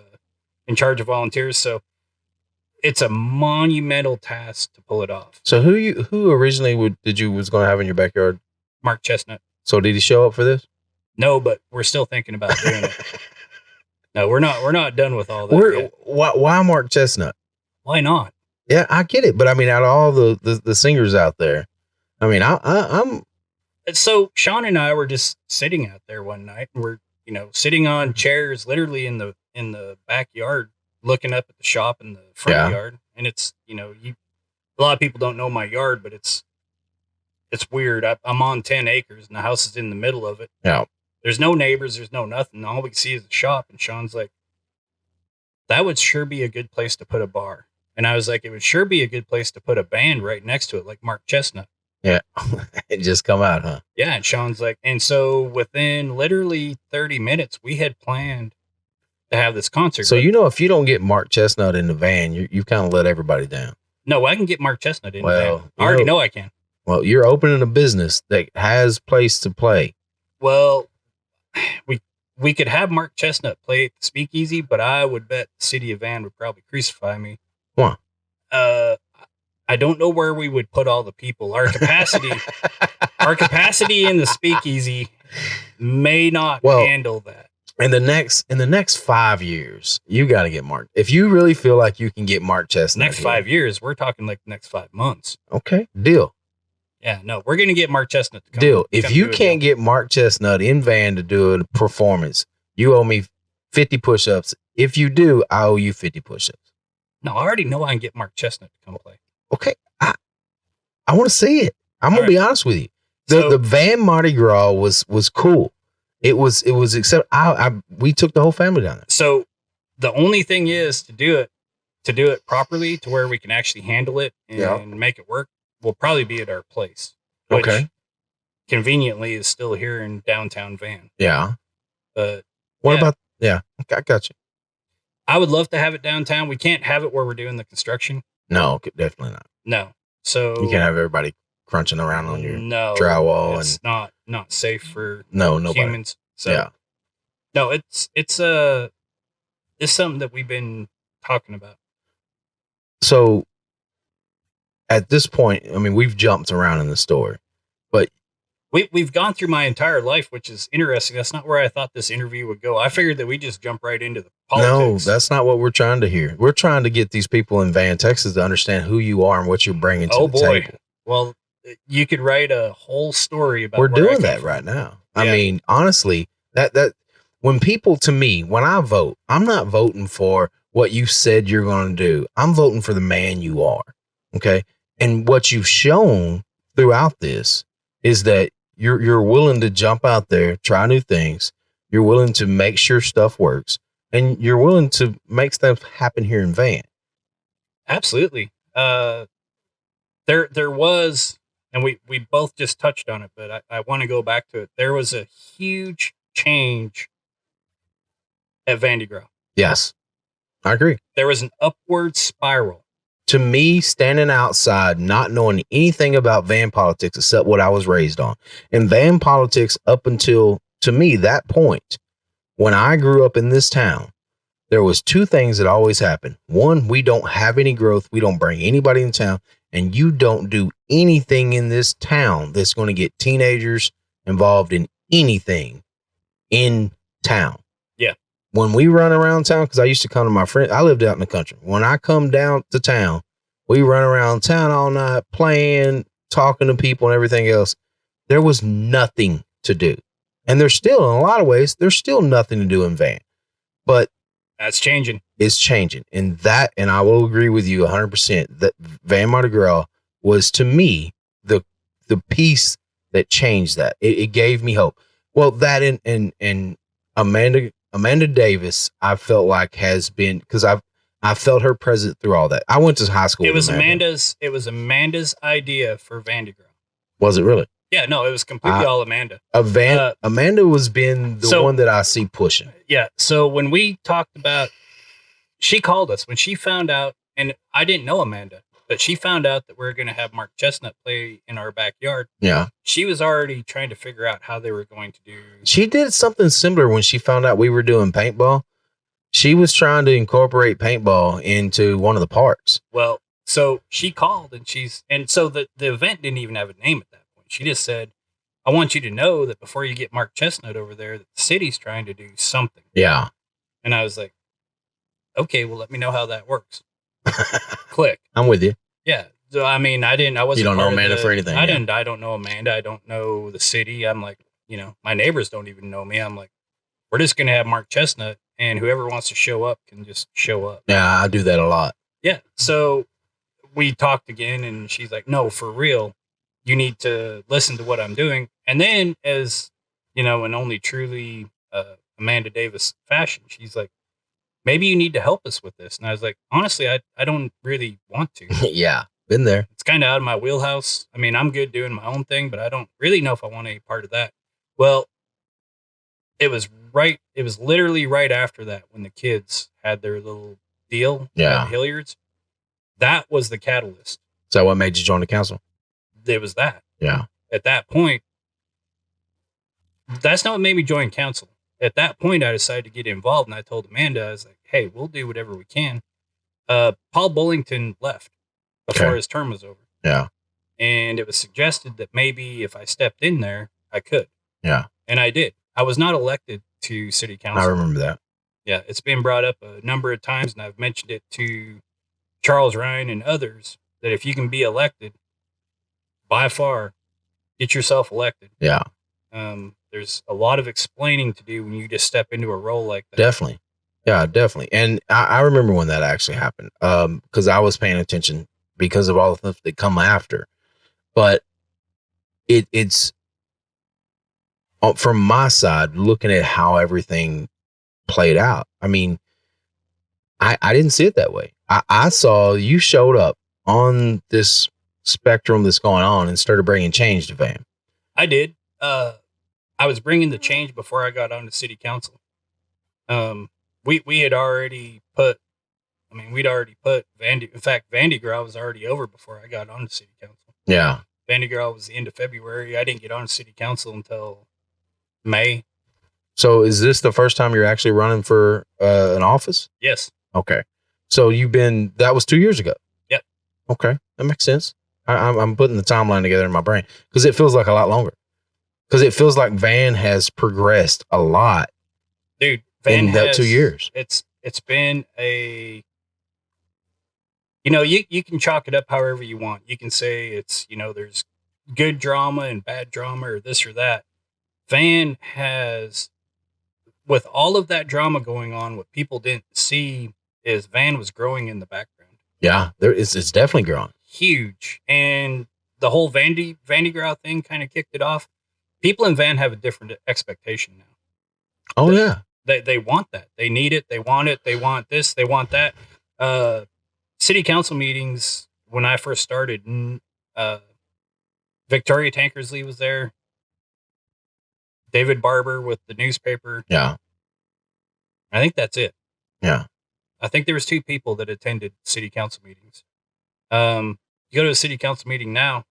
in charge of volunteers. So it's a monumental task to pull it off. So who originally was going to have in your backyard? Mark Chestnut. So did he show up for this? No, but we're still thinking about doing it. No, we're not done with all that. Why Mark Chestnut? Why not? Yeah, I get it, but I mean, out of all the singers out there, I mean, I'm. So Sean and I were just sitting out there one night, and we're sitting on chairs, literally in the backyard, looking up at the shop in the front yard, and it's a lot of people don't know my yard, but it's weird. I'm on 10 acres, and the house is in the middle of it. Yeah. There's no neighbors. There's no nothing. All we can see is the shop. And Sean's like, that would sure be a good place to put a bar. And I was like, it would sure be a good place to put a band right next to it, like Mark Chestnut. Yeah. It just come out, huh? Yeah. And Sean's like, and so within literally 30 minutes, we had planned to have this concert. So, if you don't get Mark Chestnut in the van, you kind of let everybody down. No, I can get Mark Chestnut in the van. I already know I can. Well, you're opening a business that has place to play. Well, we could have Mark Chestnut play at the Speakeasy, but I would bet the city of Van would probably crucify me. Why? I don't know where we would put all the people. Our capacity in the Speakeasy may not handle that. In the next 5 years, you got to get Mark. If you really feel like you can get Mark Chestnut, next 5 years, we're talking like the next 5 months. Okay, deal. Yeah, no, we're going to get Mark Chestnut to come. Deal. If you can't get Mark Chestnut in Van to do a performance, you owe me 50 push-ups. If you do, I owe you 50 push-ups. No, I already know I can get Mark Chestnut to come play. Okay, I want to see it. I'm gonna be honest with you. The Van Mardi Gras was cool. It was except we took the whole family down there. So the only thing is to do it properly, to where we can actually handle it and make it work, will probably be at our place. Which conveniently is still here in downtown Van. Yeah. But what about I got you. I would love to have it downtown. We can't have it where we're doing the construction. No, definitely not. No. So you can't have everybody crunching around on your drywall. It's not safe for nobody. Humans. So no, it's something that we've been talking about. So at this point, I mean, we've jumped around in the story, but we've gone through my entire life, which is interesting. That's not where I thought this interview would go. I figured that we just jump right into the politics. No, that's not what we're trying to hear. We're trying to get these people in Van, Texas to understand who you are and what you're bringing to the table. Well, you could write a whole story about. We're doing that right now. I mean, honestly, that when people, to me, when I vote, I'm not voting for what you said you're going to do. I'm voting for the man you are. Okay. And what you've shown throughout this is that you're willing to jump out there, try new things. You're willing to make sure stuff works, and you're willing to make stuff happen here in Van. Absolutely. There was, and we both just touched on it, but I want to go back to it. There was a huge change at Van de Graaff. Yes, I agree. There was an upward spiral. To me, standing outside, not knowing anything about van politics except what I was raised on, and van politics up until, to me, that point, when I grew up in this town, there was two things that always happened. One, we don't have any growth. We don't bring anybody in town, and you don't do anything in this town that's going to get teenagers involved in anything in town. Yeah. When we run around town, because I used to come to my friend, I lived out in the country. When I come down to town, we run around town all night, playing, talking to people and everything else. There was nothing to do. And there's still, in a lot of ways, there's still nothing to do in Van. But that's changing. It's changing. And I will agree with you 100%, that Van Mardi Gras was, to me, the piece that changed that. It gave me hope. Well, that and Amanda Davis, I felt like has been, because I felt her present through all that. I went to high school. It was Amanda's idea for Van de Graaff. Was it really? Yeah, no, it was completely all Amanda. Amanda was been the one that I see pushing. Yeah. So when we talked about, she called us when she found out, and I didn't know Amanda, but she found out that we were going to have Mark Chestnut play in our backyard. Yeah. She was already trying to figure out how they were going to do. She did something similar when she found out we were doing paintball. She was trying to incorporate paintball into one of the parks. Well, so she called and so the event didn't even have a name at that point. She just said, I want you to know that before you get Mark Chestnut over there, that the city's trying to do something. Yeah. And I was like, okay, well, let me know how that works. Click. I'm with you. Yeah. So, I mean, I wasn't. You don't know Amanda for anything. I don't know Amanda. I don't know the city. I'm like, my neighbors don't even know me. I'm like, we're just going to have Mark Chestnut, and whoever wants to show up can just show up. Yeah, I do that a lot. Yeah. So we talked again, and she's like, no, for real, you need to listen to what I'm doing. And then, as in only truly Amanda Davis fashion, she's like, maybe you need to help us with this. And I was like, honestly, I don't really want to. Yeah, been there. It's kind of out of my wheelhouse. I mean, I'm good doing my own thing, but I don't really know if I want any part of that. Well, it was literally right after that when the kids had their little deal at Hilliard's. That was the catalyst. Is that what made you join the council? It was that. Yeah. At that point, that's not what made me join council. At that point, I decided to get involved, and I told Amanda, I was like, hey, we'll do whatever we can. Paul Bullington left before his term was over. Yeah. And it was suggested that maybe if I stepped in there, I could. Yeah. And I did. I was not elected to city council. I remember that. Yeah. It's been brought up a number of times, and I've mentioned it to Charles Ryan and others, that if you can be elected, by far, get yourself elected. Yeah. There's a lot of explaining to do when you just step into a role like that. Definitely. Yeah, definitely. And I remember when that actually happened, because I was paying attention because of all the stuff that come after. But it's from my side, looking at how everything played out. I mean, I didn't see it that way. I saw you showed up on this spectrum that's going on and started bringing change to Van. I did. I was bringing the change before I got on to city council. We had already put, we'd already put Van de Graaff was already over before I got on to city council. Yeah. Van de Graaff was the end of February. I didn't get on to city council until May. So is this the first time you're actually running for an office? Yes. Okay. So that was 2 years ago. Yep. Okay. That makes sense. I'm putting the timeline together in my brain because it feels like a lot longer. Because it feels like Van has progressed a lot. Dude, Van in that 2 years. It's been you can chalk it up however you want. You can say it's, there's good drama and bad drama or this or that. Van has, with all of that drama going on, what people didn't see is Van was growing in the background. Yeah, it's definitely growing. Huge. And the whole Van de Graaff thing kind of kicked it off. people in van have a different expectation now. Oh yeah. They want that. They need it. They want it. They want this. They want that. City council meetings when I first started, Victoria Tankersley was there. David Barber with the newspaper. Yeah. I think that's it. Yeah. I think there was 2 people that attended city council meetings. You go to a city council meeting now,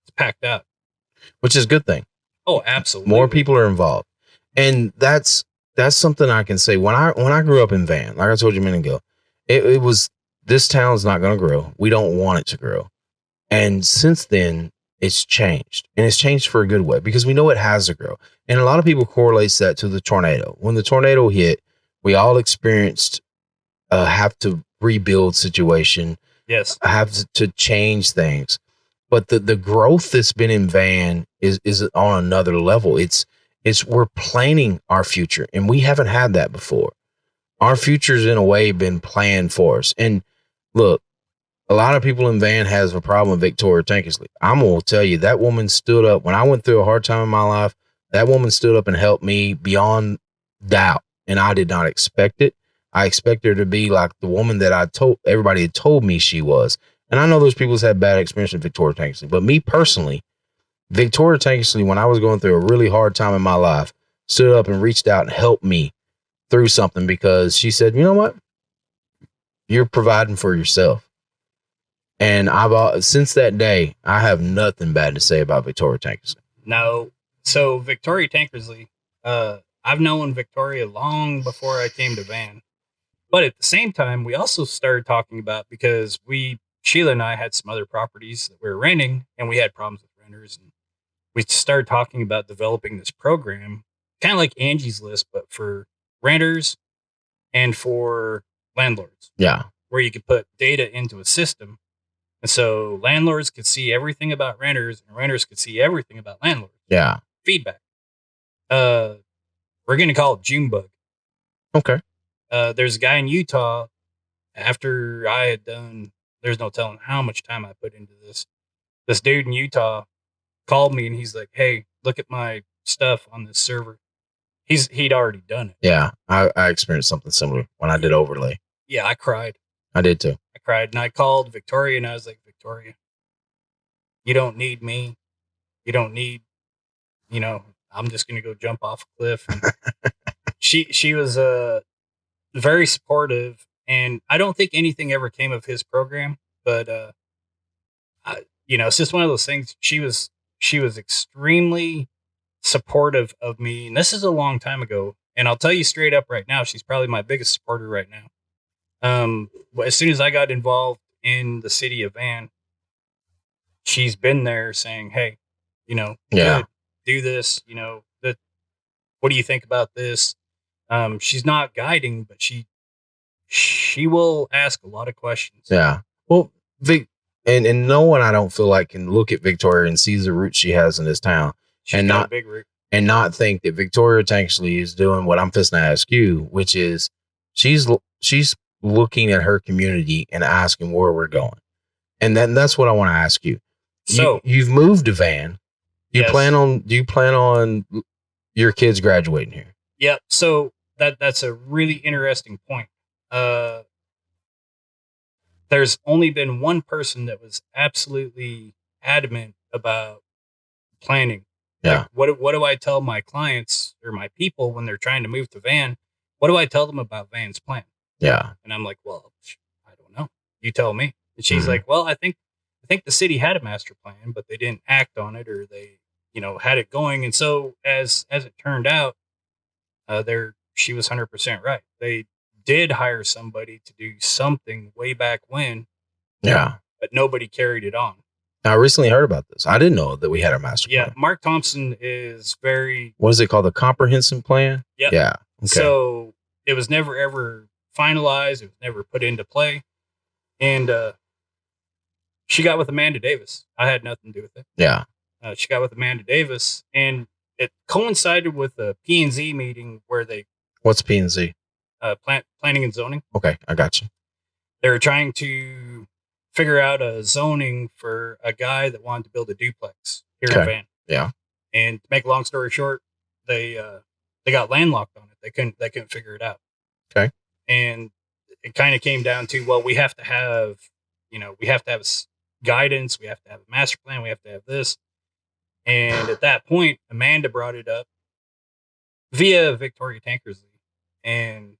it's packed out. Which is a good thing. Oh, absolutely. More people are involved. And that's something I can say. When I grew up in Van, like I told you a minute ago, it was, this town's not going to grow. We don't want it to grow. And since then, it's changed. And it's changed for a good way because we know it has to grow. And a lot of people correlate that to the tornado. When the tornado hit, we all experienced have to rebuild situation. Yes. Have to change things. But the growth that's been in Van is on another level. It's we're planning our future, and we haven't had that before. Our future's in a way been planned for us. And look, a lot of people in Van has a problem with Victoria Tankersley. I'm going to tell you, that woman stood up. When I went through a hard time in my life, that woman stood up and helped me beyond doubt. And I did not expect it. I expected her to be like the woman that everybody had told me she was. And I know those people had bad experience with Victoria Tankersley, but me personally, Victoria Tankersley, when I was going through a really hard time in my life, stood up and reached out and helped me through something because she said, you know what? You're providing for yourself. And since that day, I have nothing bad to say about Victoria Tankersley. No. So Victoria Tankersley, I've known Victoria long before I came to Van. But at the same time, we also started talking about, because Sheila and I had some other properties that we were renting and we had problems with renters. And we started talking about developing this program, kind of like Angie's List, but for renters and for landlords. Yeah. Where you could put data into a system. And so landlords could see everything about renters and renters could see everything about landlords. Yeah. Feedback. We're going to call it Junebug. Okay. There's a guy in Utah, after I had done, there's no telling how much time I put into this. This dude in Utah called me and he's like, hey, look at my stuff on this server. He'd already done it. Yeah. I experienced something similar when I did overlay. Yeah, I cried. I did too. I cried. And I called Victoria and I was like, Victoria, you don't need me. You don't need, I'm just going to go jump off a cliff. And she was very supportive. And I don't think anything ever came of his program, but, it's just one of those things. She was extremely supportive of me. And this is a long time ago. And I'll tell you straight up right now, she's probably my biggest supporter right now. As soon as I got involved in the city of Van, she's been there saying, hey, yeah, do this, what do you think about this? She's not guiding, but she will ask a lot of questions. Yeah. Well, Vic, and no one, I don't feel like, can look at Victoria and sees the roots she has in this town She's got a big root. And not think that Victoria Tankersley is doing what I'm fixing to ask you, which is she's looking at her community and asking where we're going. And then that's what I want to ask you. So you've moved to Van. Do you plan on your kids graduating here? Yeah. So that's a really interesting point. There's only been one person that was absolutely adamant about planning. Yeah. Like, what do I tell my clients or my people when they're trying to move to Van? What do I tell them about Van's plan? Yeah. And I'm like, well, I don't know. You tell me. And she's like, well, I think the city had a master plan, but they didn't act on it, or they, had it going. And so as it turned out, she was 100% right. They did hire somebody to do something way back when. Yeah. But nobody carried it on. I recently heard about this. I didn't know that we had a master plan. Yeah. Mark Thompson is very... What is it called? The comprehensive plan? Yep. Yeah. Okay. So it was never, ever finalized. It was never put into play. And she got with Amanda Davis. I had nothing to do with it. Yeah. She got with Amanda Davis, and it coincided with a P&Z meeting where they... What's P&Z? Planning and zoning. Okay, I got you. They were trying to figure out a zoning for a guy that wanted to build a duplex here in Van. Yeah. And to make a long story short, they got landlocked on it. They couldn't figure it out. Okay. And it kind of came down to, well, we have to have guidance. We have to have a master plan. We have to have this. And at that point, Amanda brought it up via Victoria Tankersley, and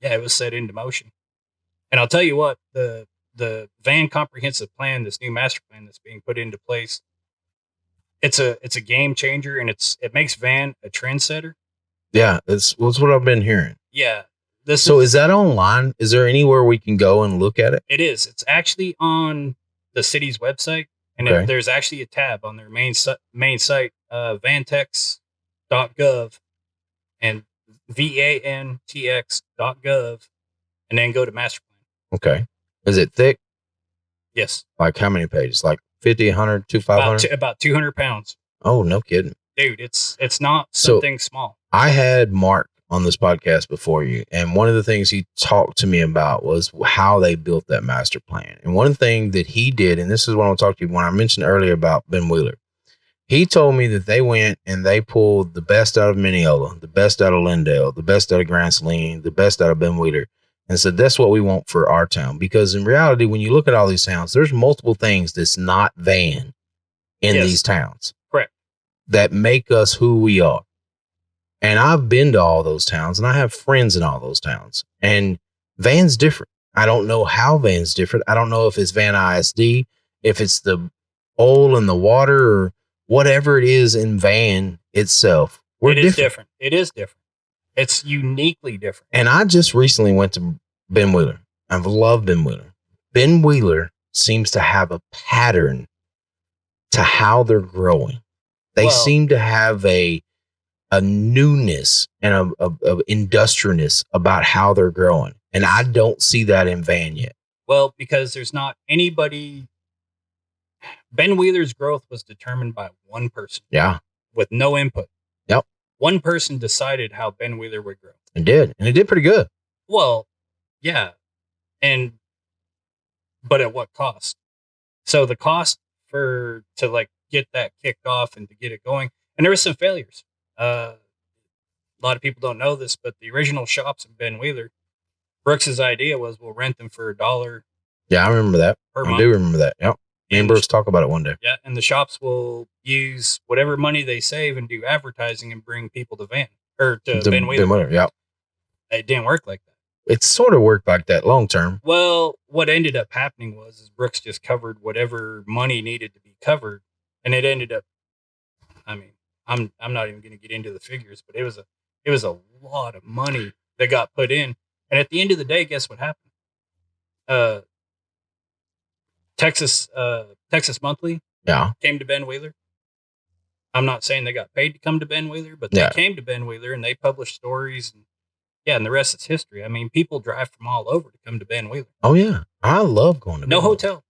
yeah, it was set into motion. And I'll tell you what, the van comprehensive plan, this new master plan that's being put into place, it's a game changer, and it makes van a trendsetter. Yeah, that's what I've been hearing. Yeah. Is that online? Is there anywhere we can go and look at it? It is. It's actually on the city's website, and there's actually a tab on their main site, vantex.gov, and VANTX.gov, and then go to master plan. Okay. Is it thick? Yes. Like how many pages? Like 50, 100, 500? About 200 pounds. Oh, no kidding. Dude, it's not something small. I had Mark on this podcast before you, and one of the things he talked to me about was how they built that master plan. And one thing that he did, and this is what I'll talk to you when I mentioned earlier about Ben Wheeler, he told me that they went and they pulled the best out of Mineola, the best out of Lindale, the best out of Grand Saline, the best out of Ben Wheeler, and said, that's what we want for our town. Because in reality, when you look at all these towns, there's multiple things that's not van in these towns. Correct. That make us who we are. And I've been to all those towns, and I have friends in all those towns. And van's different. I don't know how van's different. I don't know if it's Van ISD, if it's the oil and the water, or whatever it is in van itself. It is different. It is different. It's uniquely different. And I just recently went to Ben Wheeler. I've loved Ben Wheeler. Ben Wheeler seems to have a pattern to how they're growing. They seem to have a newness and a industriousness about how they're growing. And I don't see that in van yet. Well, because there's not anybody. Ben Wheeler's growth was determined by one person. Yeah. With no input. Yep. One person decided how Ben Wheeler would grow. It did. And it did pretty good. Well, yeah. But at what cost? So the cost to get that kicked off and to get it going. And there were some failures. A lot of people don't know this, but the original shops of Ben Wheeler, Brooks's idea was we'll rent them for $1. Yeah, I remember that. I do remember that. Yep. Me and Brooks talk about it one day. Yeah, and the shops will use whatever money they save and do advertising and bring people to Ben Wheeler. Ben Wheeler, yeah. It didn't work like that. It sort of worked like that long term. Well, what ended up happening was Brooks just covered whatever money needed to be covered, and it ended up. I mean, I'm not even going to get into the figures, but it was a lot of money that got put in, and at the end of the day, guess what happened? Texas Monthly came to Ben Wheeler. I'm not saying they got paid to come to Ben Wheeler, but they came to Ben Wheeler and they published stories, and the rest is history. I mean, people drive from all over to come to Ben Wheeler. Oh yeah, I love going to no hotel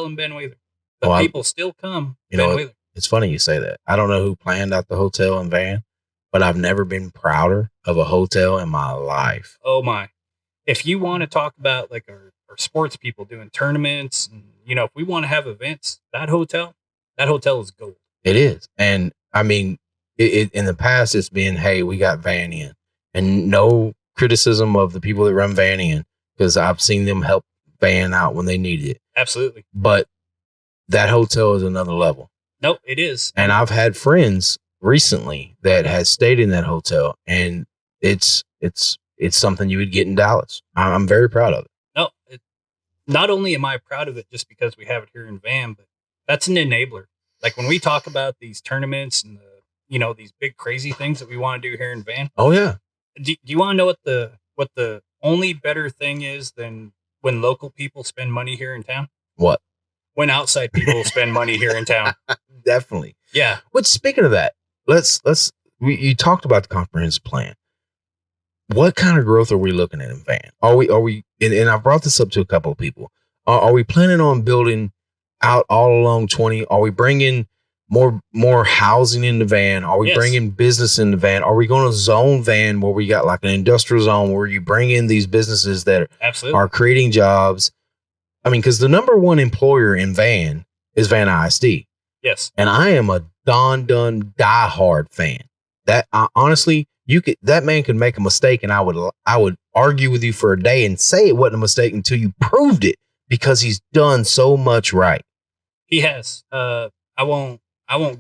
in Ben Wheeler, but people still come to Ben Wheeler. It's funny you say that. I don't know who planned out the hotel and van, but I've never been prouder of a hotel in my life. Oh my! If you want to talk about like our sports people doing tournaments, and if we want to have events, that hotel is gold. It is. And I mean, it in the past, it's been, hey, we got Van in, and no criticism of the people that run Van in, because I've seen them help Van out when they needed it. Absolutely. But that hotel is another level. Nope, it is. And I've had friends recently that has stayed in that hotel, and it's something you would get in Dallas. I'm very proud of it. No, not only am I proud of it just because we have it here in Van, but that's an enabler. Like when we talk about these tournaments and these big crazy things that we want to do here in Van. Oh yeah. Do you want to know what the only better thing is than when local people spend money here in town? What? When outside people spend money here in town. Definitely. Yeah. But speaking of that, you talked about the comprehensive plan. What kind of growth are we looking at in Van? Are we, and I brought this up to a couple of people. Are we planning on building out all along 20? Are we bringing more housing in the Van? Are we bringing business in the Van? Are we going to zone Van where we got like an industrial zone where you bring in these businesses that are creating jobs? I mean, because the number one employer in Van is Van ISD. Yes. And I am a Don Dunn diehard fan. That honestly, that man could make a mistake, and I would argue with you for a day and say it wasn't a mistake until you proved it, because he's done so much right. He has. I won't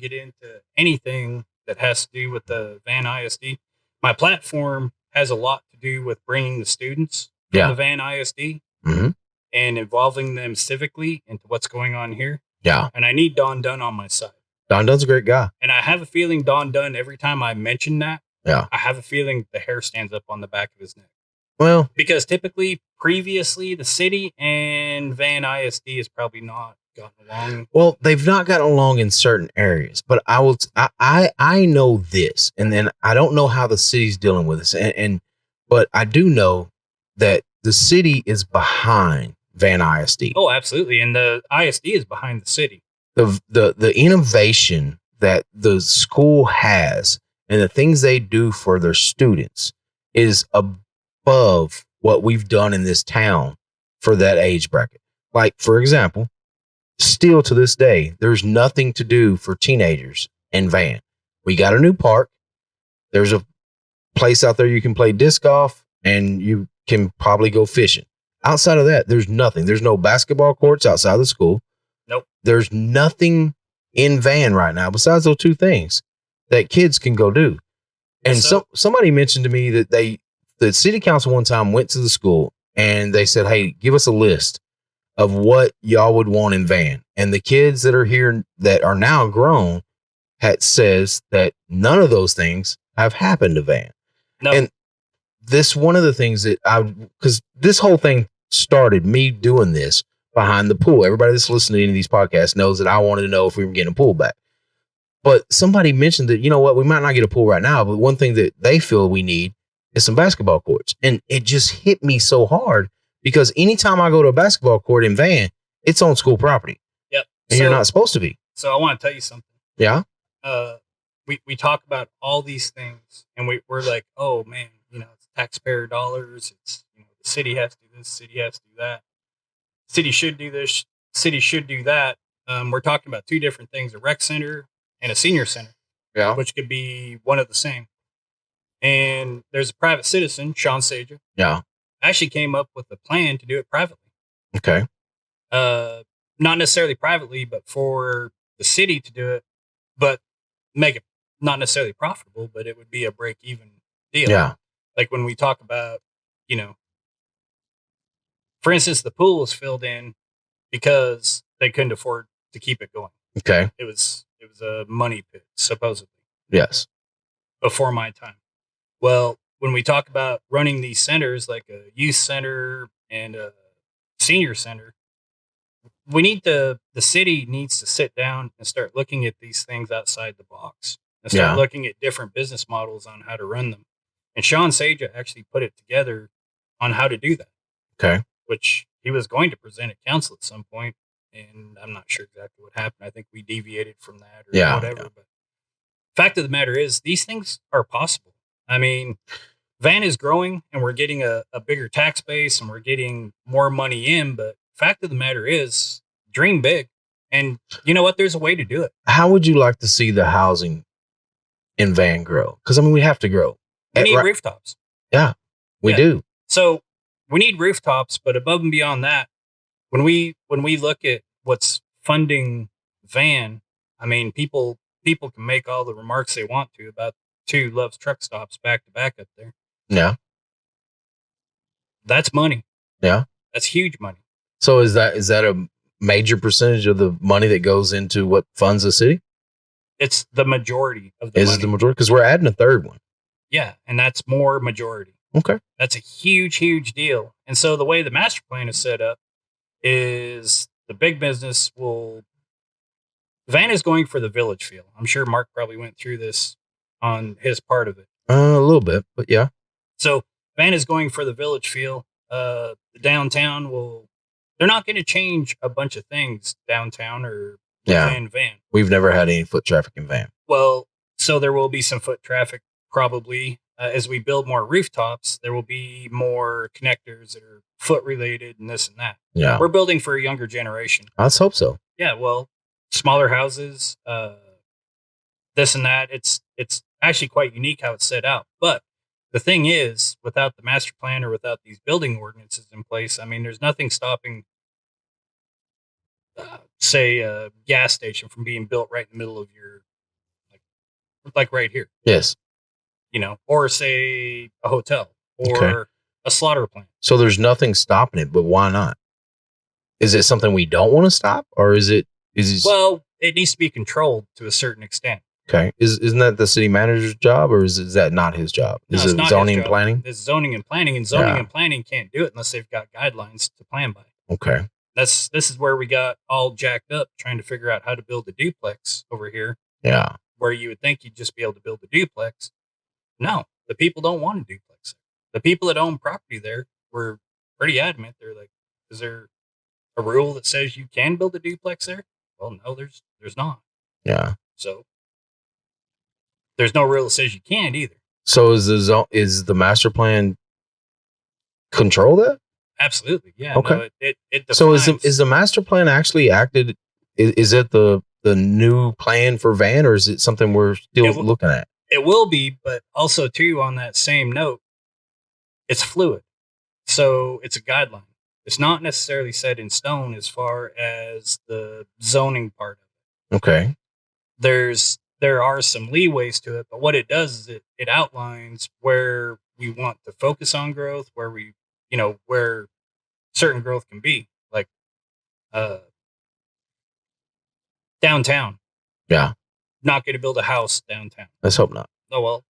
get into anything that has to do with the Van ISD. My platform has a lot to do with bringing the students from the Van ISD and involving them civically into what's going on here. Yeah. And I need Don Dunn on my side. Don Dunn's a great guy. And I have a feeling Don Dunn, every time I mention that, I have a feeling the hair stands up on the back of his neck. Well, because typically, previously, the city and Van ISD has probably not gotten along. Well, they've not gotten along in certain areas, but I know this, and then I don't know how the city's dealing with this, but I do know that the city is behind Van ISD. Oh, absolutely, and the ISD is behind the city. The innovation that the school has and the things they do for their students is above what we've done in this town for that age bracket. Like, for example, still to this day, there's nothing to do for teenagers in Van. We got a new park. There's a place out there you can play disc golf, and you can probably go fishing. Outside of that, there's nothing. There's no basketball courts outside of the school. Nope. There's nothing in Van right now besides those two things that kids can go do. And somebody mentioned to me that the city council one time went to the school and they said, hey, give us a list of what y'all would want in Van. And the kids that are here that are now grown says that none of those things have happened to Van. No. And this one of the things that because this whole thing started me doing this behind the pool. Everybody that's listening to these podcasts knows that I wanted to know if we were getting a pool back. But somebody mentioned that, you know what, we might not get a pool right now, but one thing that they feel we need is some basketball courts. And it just hit me so hard, because anytime I go to a basketball court in Van, it's on school property. Yep. And you're not supposed to be. So I want to tell you something. Yeah. We talk about all these things, and we're like, oh man, it's taxpayer dollars. It's, the city has to do this, city has to do that. City should do this, city should do that. We're talking about two different things: a rec center and a senior center, which could be one of the same. And there's a private citizen, Sean Sager, actually came up with a plan to do it privately. Okay. Not necessarily privately, but for the city to do it, but make it not necessarily profitable, but it would be a break-even deal. Yeah. Like when we talk about, for instance, the pool was filled in because they couldn't afford to keep it going. Okay. It was a money pit, supposedly. Yes. Before my time. Well, when we talk about running these centers, like a youth center and a senior center, the city needs to sit down and start looking at these things outside the box and start looking at different business models on how to run them. And Sean Saja actually put it together on how to do that. Okay. Which he was going to present at council at some point, and I'm not sure exactly what happened. I think we deviated from that or whatever. Yeah. But fact of the matter is, these things are possible. I mean, Van is growing, and we're getting a bigger tax base, and we're getting more money in. But fact of the matter is, dream big. And you know what? There's a way to do it. How would you like to see the housing in Van grow? Because, I mean, we have to grow. We need rooftops. Yeah, we do. So we need rooftops, but above and beyond that, when we look at what's funding Van, I mean, people can make all the remarks they want to about two Love's truck stops back to back up there. Yeah. That's money. Yeah. That's huge money. So is that a major percentage of the money that goes into what funds the city? It's the majority of the money. Is it the majority? Because we're adding a third one. Yeah, and that's more majority. Okay. That's a huge, huge deal. And so the way the master plan is set up is the big business Van is going for the village feel. I'm sure Mark probably went through this on his part of it. A little bit, but yeah. So Van is going for the village feel. The downtown they're not going to change a bunch of things downtown or within Van. We've never had any foot traffic in Van. Well, so there will be some foot traffic probably. As we build more rooftops, there will be more connectors that are foot related and this and that. Yeah. We're building for a younger generation. Let's hope so. Yeah. Well, smaller houses, this and that. It's actually quite unique how it's set out. But the thing is, without the master plan or without these building ordinances in place, I mean, there's nothing stopping, say, a gas station from being built right in the middle of your, like right here. Yes. Or say a hotel or a slaughter plant. So there's nothing stopping it, but why not? Is it something we don't want to stop, or is it? Well, it needs to be controlled to a certain extent. Okay. Isn't that the city manager's job, or is that not his job? No, is it zoning and planning? It's zoning and planning, and zoning and planning can't do it unless they've got guidelines to plan by. Okay. This is where we got all jacked up trying to figure out how to build a duplex over here. Yeah. Where you would think you'd just be able to build a duplex. No, the people don't want a duplex. The people that own property there were pretty adamant. They're like, is there a rule that says you can build a duplex there? Well, no, there's not. Yeah. So there's no rule that says you can't either. So is the master plan control that? Absolutely. Yeah. Okay. No, it defines, so is the master plan actually acted? Is it the new plan for Van, or is it something we're still looking at? It will be, but also too, on that same note, it's fluid. So it's a guideline. It's not necessarily set in stone as far as the zoning part of it. Okay. There are some leeways to it, but what it does is it outlines where we want to focus on growth, where where certain growth can be, like downtown. Yeah. Not going to build a house downtown. Let's hope not. Oh, well,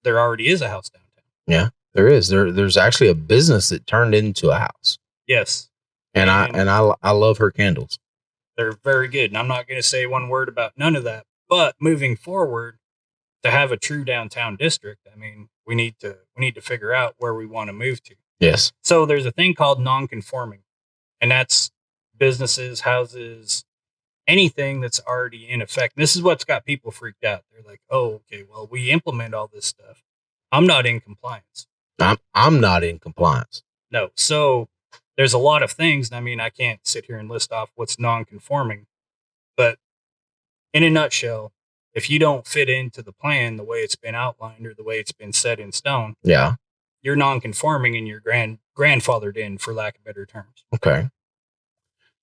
there already is a house downtown. Yeah, there is. There's actually a business that turned into a house. Yes. And I love her candles. They're very good. And I'm not going to say one word about none of that. But moving forward, to have a true downtown district, I mean, we need to figure out where we want to move to. Yes. So there's a thing called non-conforming, and that's businesses, houses, anything that's already in effect. This is what's got people freaked out. They're like, oh, okay, well, we implement all this stuff. I'm not in compliance. I'm not in compliance. No. So there's a lot of things. I mean, I can't sit here and list off what's non-conforming, but in a nutshell, if you don't fit into the plan the way it's been outlined or the way it's been set in stone, yeah, you're non-conforming and you're grandfathered in, for lack of better terms. Okay.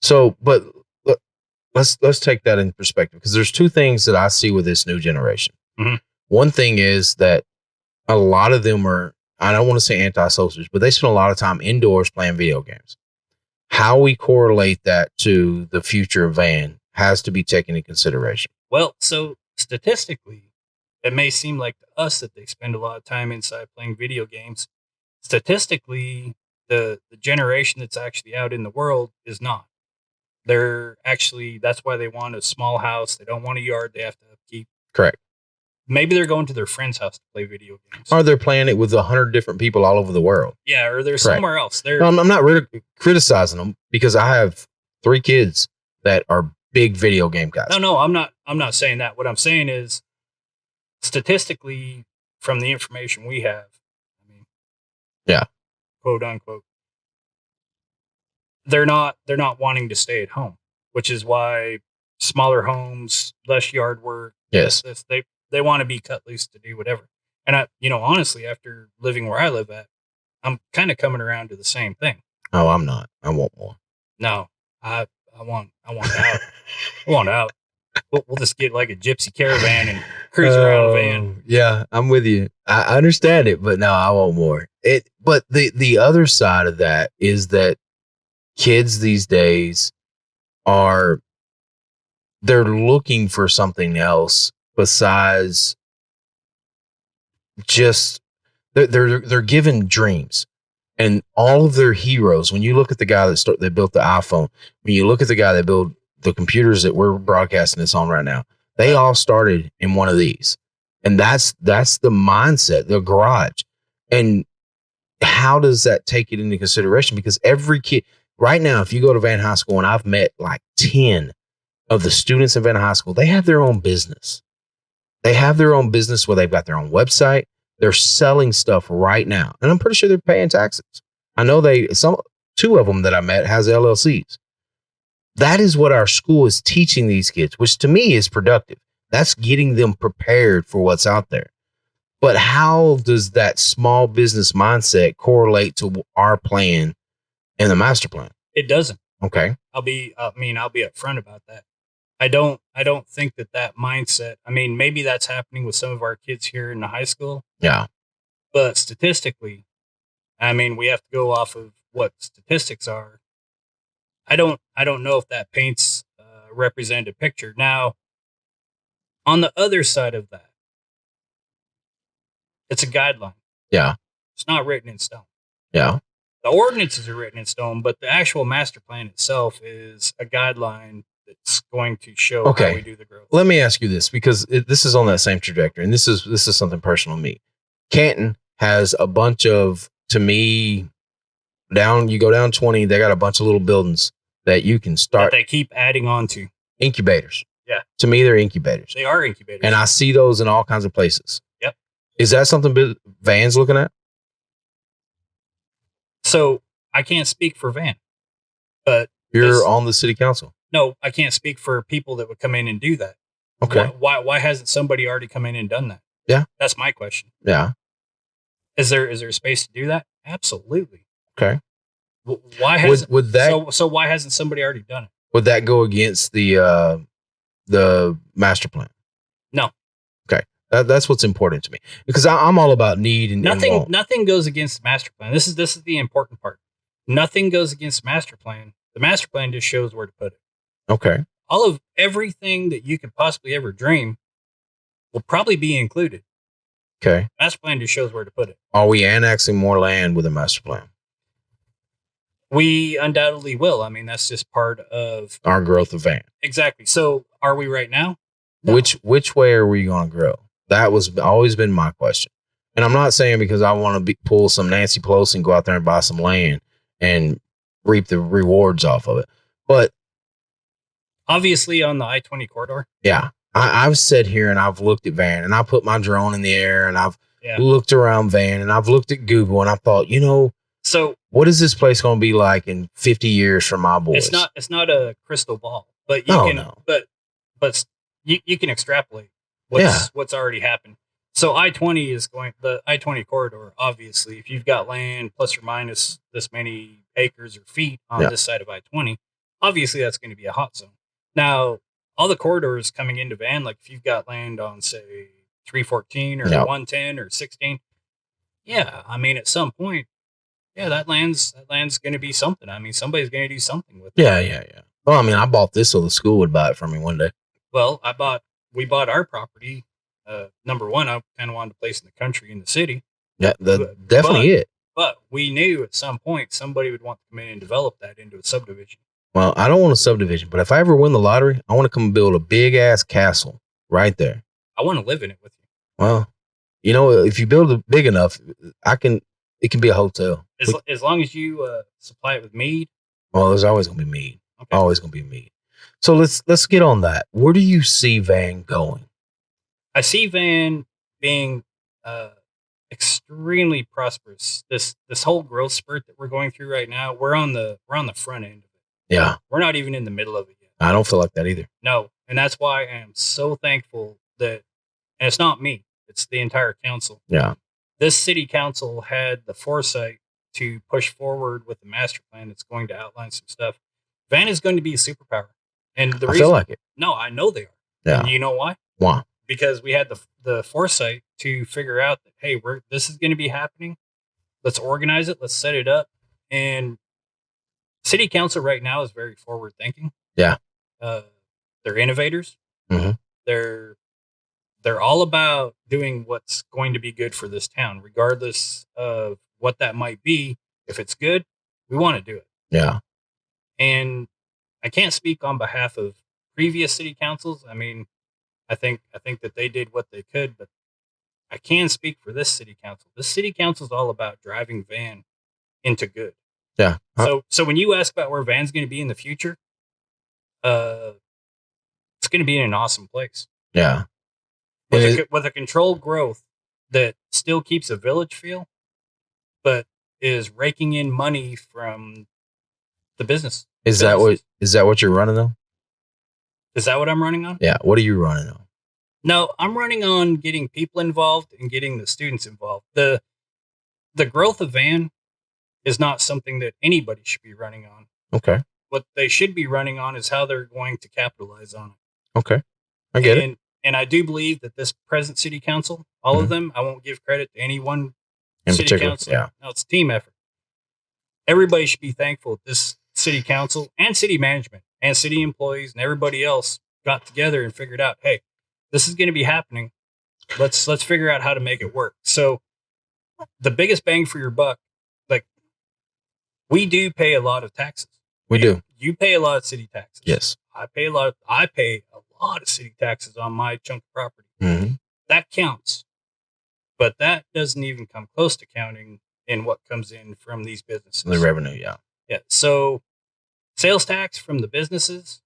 So, but let's take that in perspective, because there's two things that I see with this new generation. Mm-hmm. One thing is that a lot of them are, I don't want to say antisocials, but they spend a lot of time indoors playing video games. How we correlate that to the future of Van has to be taken into consideration. Well, so statistically, it may seem like to us that they spend a lot of time inside playing video games. Statistically, the generation that's actually out in the world is not. They're actually, that's why they want a small house. They don't want a yard they have to upkeep. Correct. Maybe they're going to their friend's house to play video games. Or they're playing it with 100 different people all over the world. Yeah, or they're somewhere else. No, I'm not criticizing them, because I have 3 kids that are big video game guys. No, I'm not saying that. What I'm saying is, statistically, from the information we have, I mean, yeah, quote unquote, they're not wanting to stay at home, which is why smaller homes, less yard work. Yes, they want to be cut loose to do whatever. And I, honestly, after living where I live at, I'm kind of coming around to the same thing. Oh, I'm not. I want more. No, I want out. I want out. We'll just get like a gypsy caravan and cruise around a van. Yeah, I'm with you. I understand it, but no, I want more. But the other side of that is that kids these days they're looking for something else besides just they're given dreams. And all of their heroes, when you look at the guy that built the iPhone, when you look at the guy that built the computers that we're broadcasting this on right now, they all started in one of these. And that's the mindset, the garage. And how does that take it into consideration? Because every kid right now, if you go to Van High School, and I've met like 10 of the students in Van High School, they have their own business. They have their own business where they've got their own website. They're selling stuff right now. And I'm pretty sure they're paying taxes. I know 2 of them that I met has LLCs. That is what our school is teaching these kids, which to me is productive. That's getting them prepared for what's out there. But how does that small business mindset correlate to our plan and the master plan? It doesn't. Okay. I'll be upfront about that. I don't think that mindset, I mean, maybe that's happening with some of our kids here in the high school. Yeah. But statistically, I mean, we have to go off of what statistics are. I don't know if that paints a representative picture. Now, on the other side of that, it's a guideline. Yeah. It's not written in stone. Yeah. The ordinances are written in stone, but the actual master plan itself is a guideline that's going to show how we do the growth. Let me ask you this, because this is on that same trajectory, and this is something personal to me. Canton has a bunch of, to me, you go down 20, they got a bunch of little buildings that you can start. That they keep adding on to. Incubators. Yeah. To me, they're incubators. They are incubators. And I see those in all kinds of places. Yep. Is that something Van's looking at? So I can't speak for Van, but you're on the city council. No, I can't speak for people that would come in and do that. Okay. Why hasn't somebody already come in and done that? Yeah. That's my question. Yeah. Is there space to do that? Absolutely. Okay. Why hasn't would that so why hasn't somebody already done it? Would that go against the master plan? No. Okay. That's what's important to me, because I'm all about need and nothing goes against the master plan. This is the important part. Nothing goes against the master plan. The master plan just shows where to put it. Okay. All of everything that you could possibly ever dream will probably be included. Okay. Master plan just shows where to put it. Are we annexing more land with a master plan? We undoubtedly will. I mean, that's just part of our growth of Van. Exactly. So are we right now? No. Which way are we going to grow? That was always been my question. And I'm not saying because I want to pull some Nancy Pelosi and go out there and buy some land and reap the rewards off of it. But obviously on the I-20 corridor. Yeah. I've sat here and I've looked at Van, and I put my drone in the air, and I've looked around Van, and I've looked at Google, and I thought, so what is this place going to be like in 50 years for my boys? It's not a crystal ball, but but you can extrapolate what's already happened. So I-20 the I-20 corridor, obviously, if you've got land plus or minus this many acres or feet on this side of I-20, obviously that's going to be a hot zone. Now, all the corridors coming into Van, like if you've got land on, say, 314 or 110 or 16, I mean, at some point, that land's going to be something. I mean, somebody's going to do something with it. Yeah. Well, I mean, I bought this so the school would buy it for me one day. Well, we bought our property. Number one, I kind of wanted a place in the country, in the city. Yeah, definitely it. But we knew at some point somebody would want to come in and develop that into a subdivision. Well, I don't want a subdivision, but if I ever win the lottery, I want to come and build a big ass castle right there. I want to live in it with you. Well, if you build it big enough, it can be a hotel. As long as you supply it with mead. Well, there's always going to be mead. Okay. Always going to be mead. So let's get on that. Where do you see Van going? I see Van being extremely prosperous. This whole growth spurt that we're going through right now, we're on the front end of it. Yeah. We're not even in the middle of it yet. I don't feel like that either. No. And that's why I am so thankful that, and it's not me, it's the entire council. Yeah. This city council had the foresight to push forward with the master plan that's going to outline some stuff. Van is going to be a superpower. And I feel like it. No, I know they are. Yeah. And you know why? Why? Because we had the foresight to figure out that, hey, this is going to be happening. Let's organize it. Let's set it up. And city council right now is very forward thinking. Yeah. They're innovators. Mm-hmm. They're all about doing what's going to be good for this town, regardless of what that might be. If it's good, we want to do it. Yeah. And I can't speak on behalf of previous city councils. I mean, I think that they did what they could, but I can speak for this city council. This city council is all about driving Van into good. Yeah. So when you ask about where Van's going to be in the future, it's going to be in an awesome place. Yeah. With a controlled growth that still keeps a village feel, but is raking in money from the business. Is that what you're running on? Is that what I'm running on? Yeah. What are you running on? No, I'm running on getting people involved and getting the students involved. The growth of van is not something that anybody should be running on. Okay. What they should be running on is how they're going to capitalize on it. Okay. I get it. And I do believe that this present city council, all of them, I won't give credit to any one In city particular, council. yeah. No, it's a team effort. Everybody should be thankful that this city council and city management and city employees and everybody else got together and figured out, hey, this is going to be happening. Let's figure out how to make it work. So the biggest bang for your buck, like, we do pay a lot of taxes. We do. You pay a lot of city taxes. Yes. I pay a lot of city taxes on my chunk of property. Mm-hmm. That counts. But that doesn't even come close to counting in what comes in from these businesses. The revenue, yeah. Yeah. So sales tax from the businesses,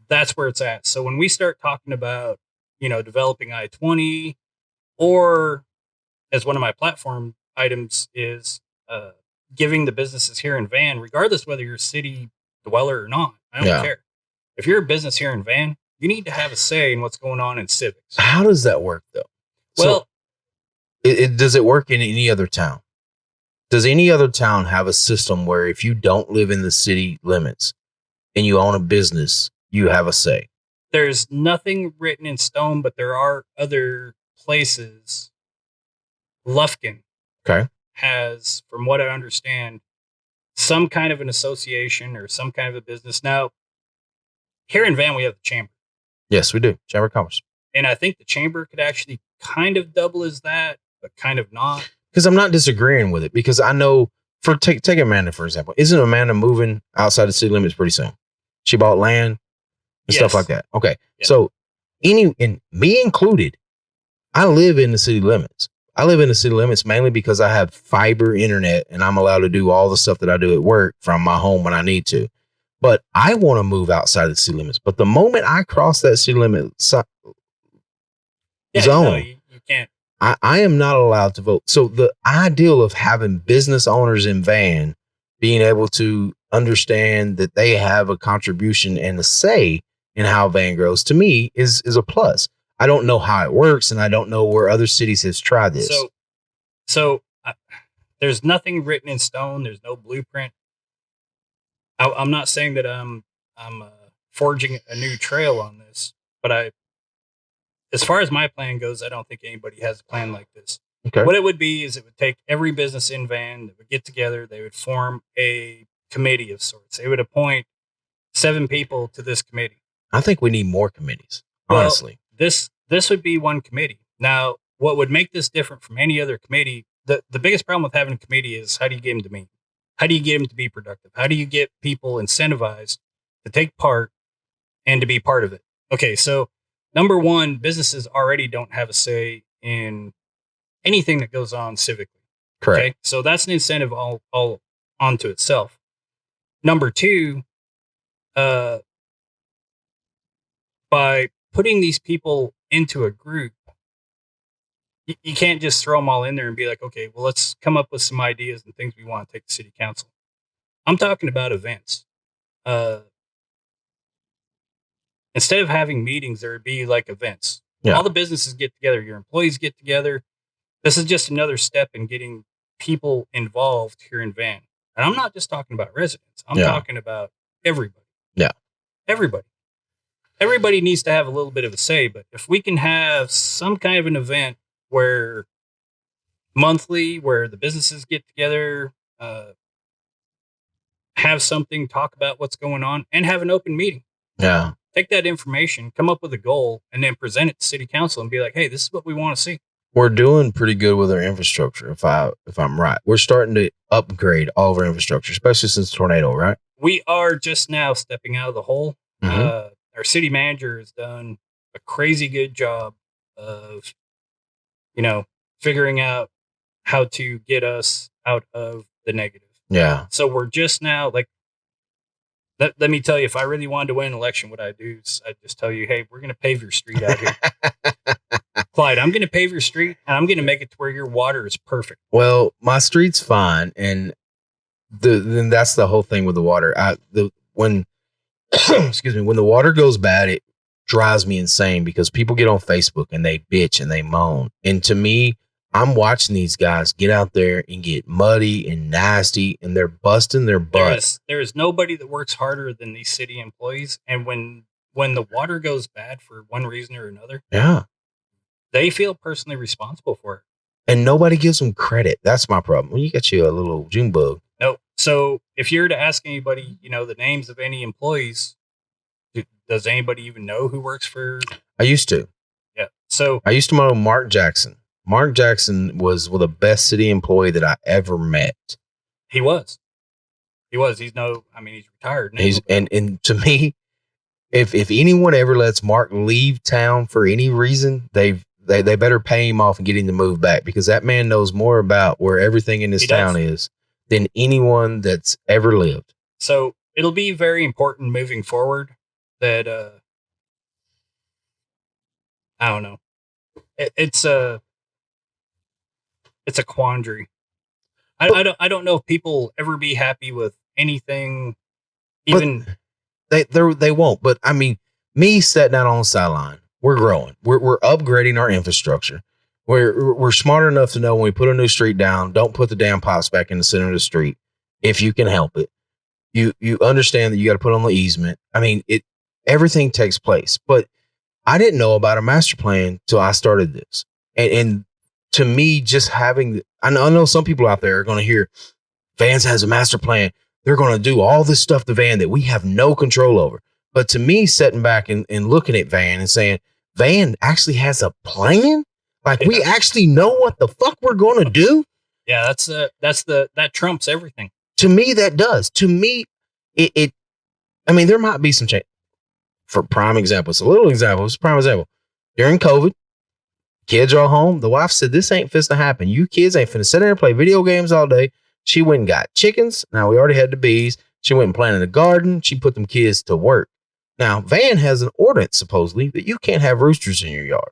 that's where it's at. So when we start talking about, developing I-20, or as one of my platform items is giving the businesses here in Van, regardless whether you're a city dweller or not, I don't care. If you're a business here in Van, you need to have a say in what's going on in Civics. How does that work, though? Well, so does it work in any other town? Does any other town have a system where if you don't live in the city limits and you own a business, you have a say? There's nothing written in stone, but there are other places. Lufkin has, from what I understand, some kind of an association or some kind of a business. Now, here in Van, we have the chamber. Yes, we do. Chamber of Commerce. And I think the chamber could actually kind of double as that, but kind of not. Because I'm not disagreeing with it, because I know, take Amanda, for example. Isn't Amanda moving outside the city limits pretty soon? She bought land and stuff like that. Okay. Yeah. So and me included, I live in the city limits. I live in the city limits mainly because I have fiber internet and I'm allowed to do all the stuff that I do at work from my home when I need to. But I want to move outside the city limits. But the moment I cross that city limit zone, no, you can't. I am not allowed to vote. So the ideal of having business owners in Van being able to understand that they have a contribution and a say in how Van grows, to me, is a plus. I don't know how it works, and I don't know where other cities have tried this. So there's nothing written in stone. There's no blueprint. I'm not saying that I'm forging a new trail on this, but as far as my plan goes, I don't think anybody has a plan like this. Okay. What it would be is it would take every business in Van that would get together. They would form a committee of sorts. They would appoint 7 people to this committee. I think we need more committees, honestly. Well, this would be one committee. Now, what would make this different from any other committee, the biggest problem with having a committee is, how do you get them to meet? How do you get them to be productive? How do you get people incentivized to take part and to be part of it? Okay, so number one, businesses already don't have a say in anything that goes on civically. Correct. Okay? So that's an incentive all onto itself. Number two, by putting these people into a group, you can't just throw them all in there and be like, okay, well, let's come up with some ideas and things we want to take to city council. I'm talking about events. Instead of having meetings, there would be like events. Yeah. All the businesses get together, your employees get together. This is just another step in getting people involved here in Van. And I'm not just talking about residents. I'm talking about everybody. Yeah. Everybody. Everybody needs to have a little bit of a say, but if we can have some kind of an event where monthly, where the businesses get together, have something, talk about what's going on, and have an open meeting. Yeah. Take that information, come up with a goal, and then present it to city council and be like, hey, this is what we want to see. We're doing pretty good with our infrastructure, if I'm right. We're starting to upgrade all of our infrastructure, especially since the tornado, right? We are just now stepping out of the hole. Mm-hmm. Our city manager has done a crazy good job of, figuring out how to get us out of the negative. Yeah. So we're just now, like, let me tell you, if I really wanted to win an election, what I'd do is I'd just tell you, hey, we're going to pave your street out here. Clyde, I'm going to pave your street, and I'm going to make it to where your water is perfect. Well, my street's fine, and then that's the whole thing with the water. When the water goes bad, it drives me insane because people get on Facebook and they bitch and they moan. And to me, I'm watching these guys get out there and get muddy and nasty, and they're busting their butt. There is nobody that works harder than these city employees. And when the water goes bad for one reason or another, Yeah. they feel personally responsible for it. And nobody gives them credit. That's my problem. When you get you a little June bug. No. So if you're to ask anybody, the names of any employees, does anybody even know who works for? I used to. Yeah. So I used to know Mark Jackson. Mark Jackson was the best city employee that I ever met. He was. He's retired now. And to me, if anyone ever lets Mark leave town for any reason, they better pay him off and get him to move back, because that man knows more about where everything in this town is than anyone that's ever lived. So it'll be very important moving forward that I don't know. It's a quandary. I don't know if people ever be happy with anything. Even they won't. But I mean, me sitting out on the sideline, we're growing. We're upgrading our infrastructure. We're smart enough to know when we put a new street down, don't put the damn pipes back in the center of the street if you can help it. You understand that you got to put on the easement. I mean, everything takes place. But I didn't know about a master plan till I started this. And to me, just having, I know some people out there are going to hear Vans has a master plan. They're going to do all this stuff to Van that we have no control over. But to me, sitting back and looking at Van and saying, Van actually has a plan? Like, we actually know what the fuck we're going to do? Yeah, that trumps everything. To me, that does. To me, I mean, there might be some change. For prime example, it's a little example. It's a prime example. During COVID, kids are home. The wife said, this ain't finna happen. You kids ain't finna sit there and play video games all day. She went and got chickens. Now, we already had the bees. She went and planted a garden. She put them kids to work. Now, Van has an ordinance, supposedly, that you can't have roosters in your yard.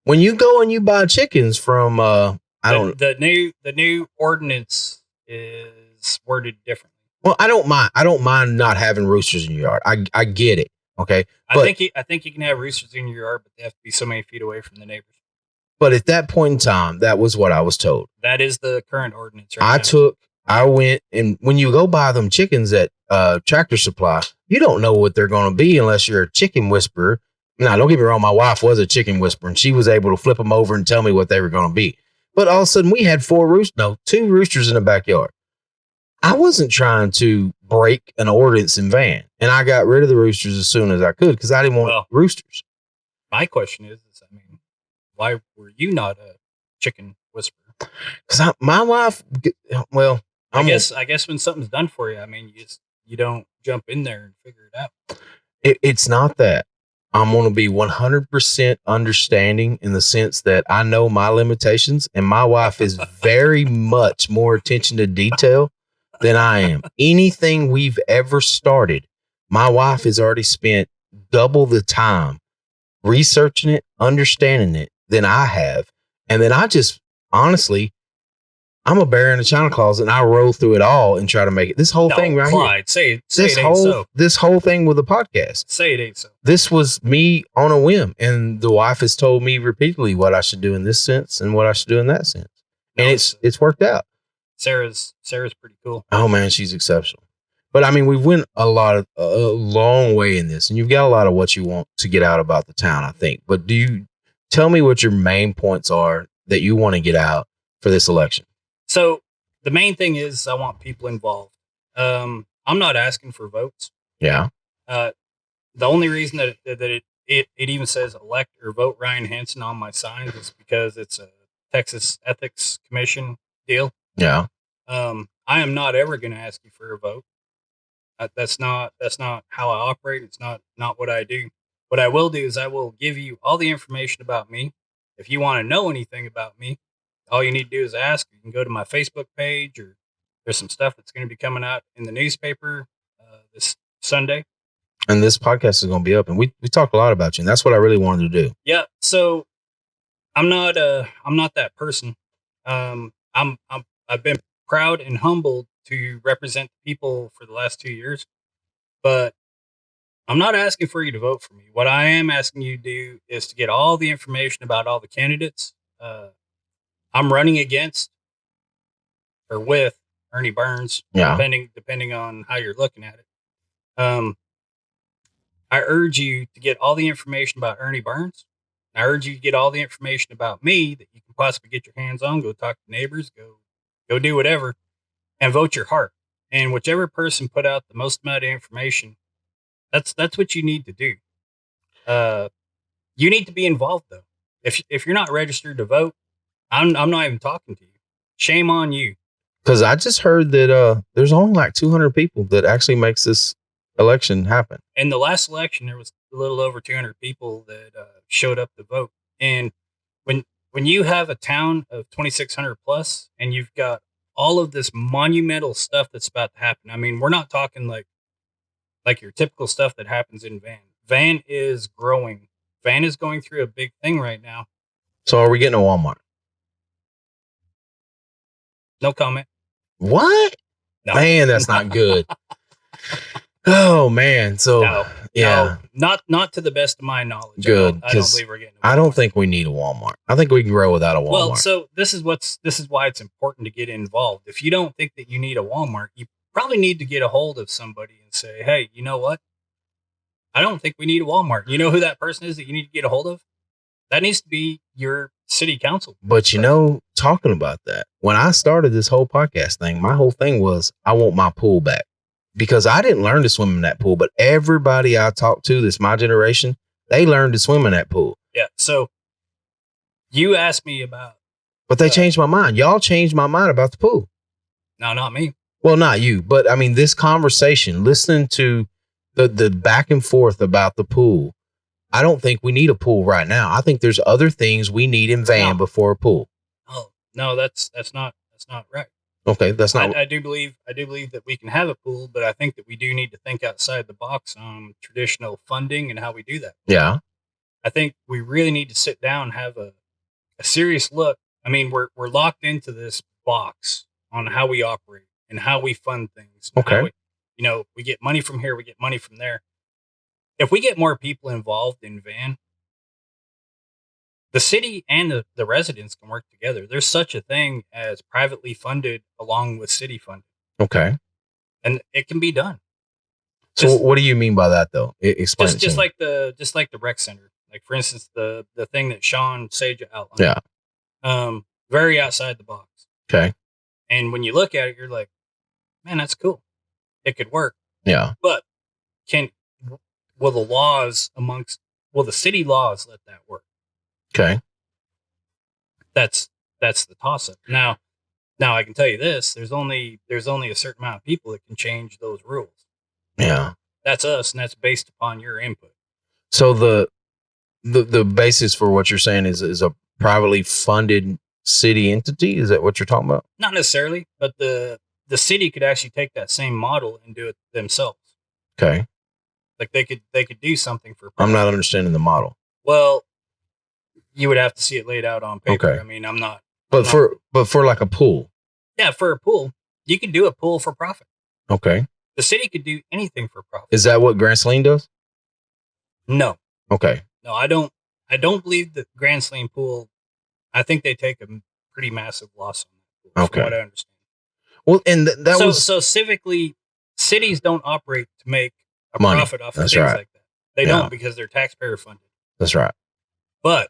When you go and you buy chickens from, the new ordinance is worded differently. Well, I don't mind not having roosters in your yard. I get it. Okay. I think you can have roosters in your yard, but they have to be so many feet away from the neighbors. But at that point in time, that was what I was told. That is the current ordinance. I went, and when you go buy them chickens at Tractor Supply, you don't know what they're going to be unless you're a chicken whisperer. Now, don't get me wrong. My wife was a chicken whisperer, and she was able to flip them over and tell me what they were going to be. But all of a sudden, we had 2 roosters in the backyard. I wasn't trying to break an ordinance in Van, and I got rid of the roosters as soon as I could because I didn't want roosters. My question is, why were you not a chicken whisperer? Because my wife, well, I guess when something's done for you, you don't jump in there and figure it out. It's not that. I'm going to be 100% understanding in the sense that I know my limitations, and my wife is very much more attention to detail than I am. Anything we've ever started, my wife has already spent double the time researching it, understanding it than I have. And then I just, honestly, I'm a bear in a china closet, and I roll through it all and try to make it. This whole thing right Clyde, here. Say it ain't so. This whole thing with the podcast. Say it ain't so. This was me on a whim, and the wife has told me repeatedly what I should do in this sense and what I should do in that sense. And it's worked out. Sarah's pretty cool. Oh man, she's exceptional. But I mean, we went a long way in this, and you've got a lot of what you want to get out about the town, I think. But do you tell me what your main points are that you want to get out for this election? So the main thing is I want people involved. I'm not asking for votes. Yeah. The only reason that it even says elect or vote Ryan Hanson on my signs is because it's a Texas Ethics Commission deal. Yeah. I am not ever going to ask you for a vote. That's not how I operate. It's not what I do. What I will do is I will give you all the information about me. If you want to know anything about me, all you need to do is ask. You can go to my Facebook page, or there's some stuff that's going to be coming out in the newspaper this Sunday. And this podcast is going to be up, and we talked a lot about you, and that's what I really wanted to do. Yeah. So I'm not that person. I've been proud and humbled to represent people for the last 2 years, but I'm not asking for you to vote for me. What I am asking you to do is to get all the information about all the candidates. I'm running against or with Ernie Burns, Yeah. depending on how you're looking at it. I urge you to get all the information about Ernie Burns. I urge you to get all the information about me that you can possibly get your hands on. Go talk to neighbors. Go do whatever, and vote your heart. And whichever person put out the most amount of information, that's what you need to do. You need to be involved though. If you're not registered to vote, I'm not even talking to you. Shame on you. Because I just heard that there's only like 200 people that actually makes this election happen. In the last election, there was a little over 200 people that showed up to vote. And when you have a town of 2,600 plus, and you've got all of this monumental stuff that's about to happen. I mean, we're not talking like your typical stuff that happens in Van. Van is growing. Van is going through a big thing right now. So are we getting a Walmart? No comment. What? No. Man, that's not good. Oh man. So yeah. No, not to the best of my knowledge. Good. I don't believe we're getting I don't think we need a Walmart. I think we can grow without a Walmart. Well, so this is why it's important to get involved. If you don't think that you need a Walmart, you probably need to get a hold of somebody and say, hey, you know what? I don't think we need a Walmart. You know who that person is that you need to get a hold of? That needs to be your city council. But you know, talking about that, when I started this whole podcast thing, my whole thing was I want my pool back. Because I didn't learn to swim in that pool, but everybody I talked to, that's my generation, they learned to swim in that pool. Yeah. So you asked me about. But they changed my mind. Y'all changed my mind about the pool. No, not me. Well, not you, but I mean, this conversation, listening to the back and forth about the pool, I don't think we need a pool right now. I think there's other things we need in Van before a pool. Oh, no, that's not right. Okay, that's not. I do believe that we can have a pool, but I think that we do need to think outside the box on traditional funding and how we do that. Yeah, I think we really need to sit down and have a serious look. I mean, we're locked into this box on how we operate and how we fund things. Okay, we get money from here, we get money from there. If we get more people involved in Van, the city and the residents can work together. There's such a thing as privately funded along with city funded. Okay. And it can be done. So what do you mean by that though? Explain it just like the rec center. Like for instance, the thing that Sean Sage outlined. Yeah. Very outside the box. Okay. And when you look at it, you're like, man, that's cool. It could work. Yeah. But will the city laws let that work? Okay. That's the toss up. Now I can tell you this, there's only a certain amount of people that can change those rules. Yeah. That's us, and that's based upon your input. So the basis for what you're saying is a privately funded city entity? Is that what you're talking about? Not necessarily, but the city could actually take that same model and do it themselves. Okay. Like they could do something for I'm not understanding the model. Well, you would have to see it laid out on paper. Okay. I mean, I'm not. But for like a pool. Yeah, for a pool, you can do a pool for profit. Okay. The city could do anything for profit. Is that what Grand Saline does? No. Okay. No, I don't believe that Grand Saline pool. I think they take a pretty massive loss on that pool. Okay. From what I understand. Well, and that was so civically, cities don't operate to make a money. profit off of That's things right. like that. They don't because they're taxpayer funded. That's right. But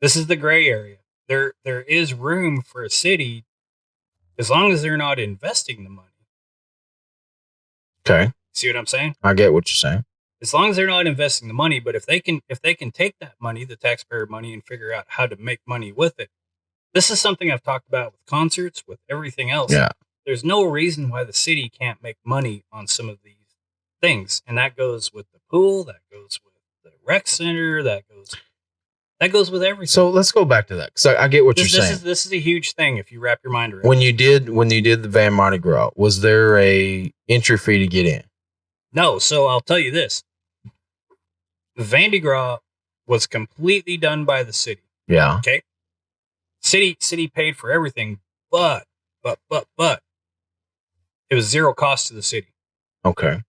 this is the gray area. There is room for a city as long as they're not investing the money. Okay. See what I'm saying? I get what you're saying. As long as they're not investing the money, but if they can take that money, the taxpayer money, and figure out how to make money with it. This is something I've talked about with concerts, with everything else. Yeah. There's no reason why the city can't make money on some of these things. And that goes with the pool, that goes with the rec center, that goes with everything. So let's go back to that. Because I get what you're saying. This is a huge thing if you wrap your mind around it. When you did the Van Mardi Gras, was there a entry fee to get in? No. So I'll tell you this. Van de Gras was completely done by the city. Yeah. Okay. City paid for everything, but it was zero cost to the city. Okay.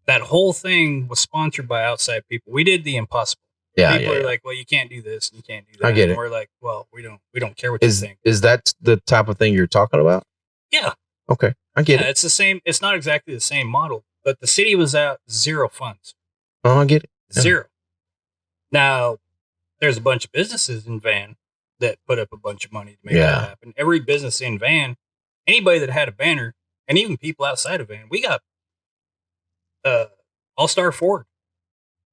that whole thing was sponsored by outside people. We did the impossible. Yeah, People yeah, are yeah. like, well, you can't do this and you can't do that. I get and it. we're like, well, we don't care what you think. Is that the type of thing you're talking about? Yeah. Okay, I get it. It's the same. It's not exactly the same model, but the city was out zero funds. Oh, I get it. Yeah. Zero. Now, there's a bunch of businesses in Van that put up a bunch of money to make that happen. Every business in Van, anybody that had a banner, and even people outside of Van, we got All-Star Ford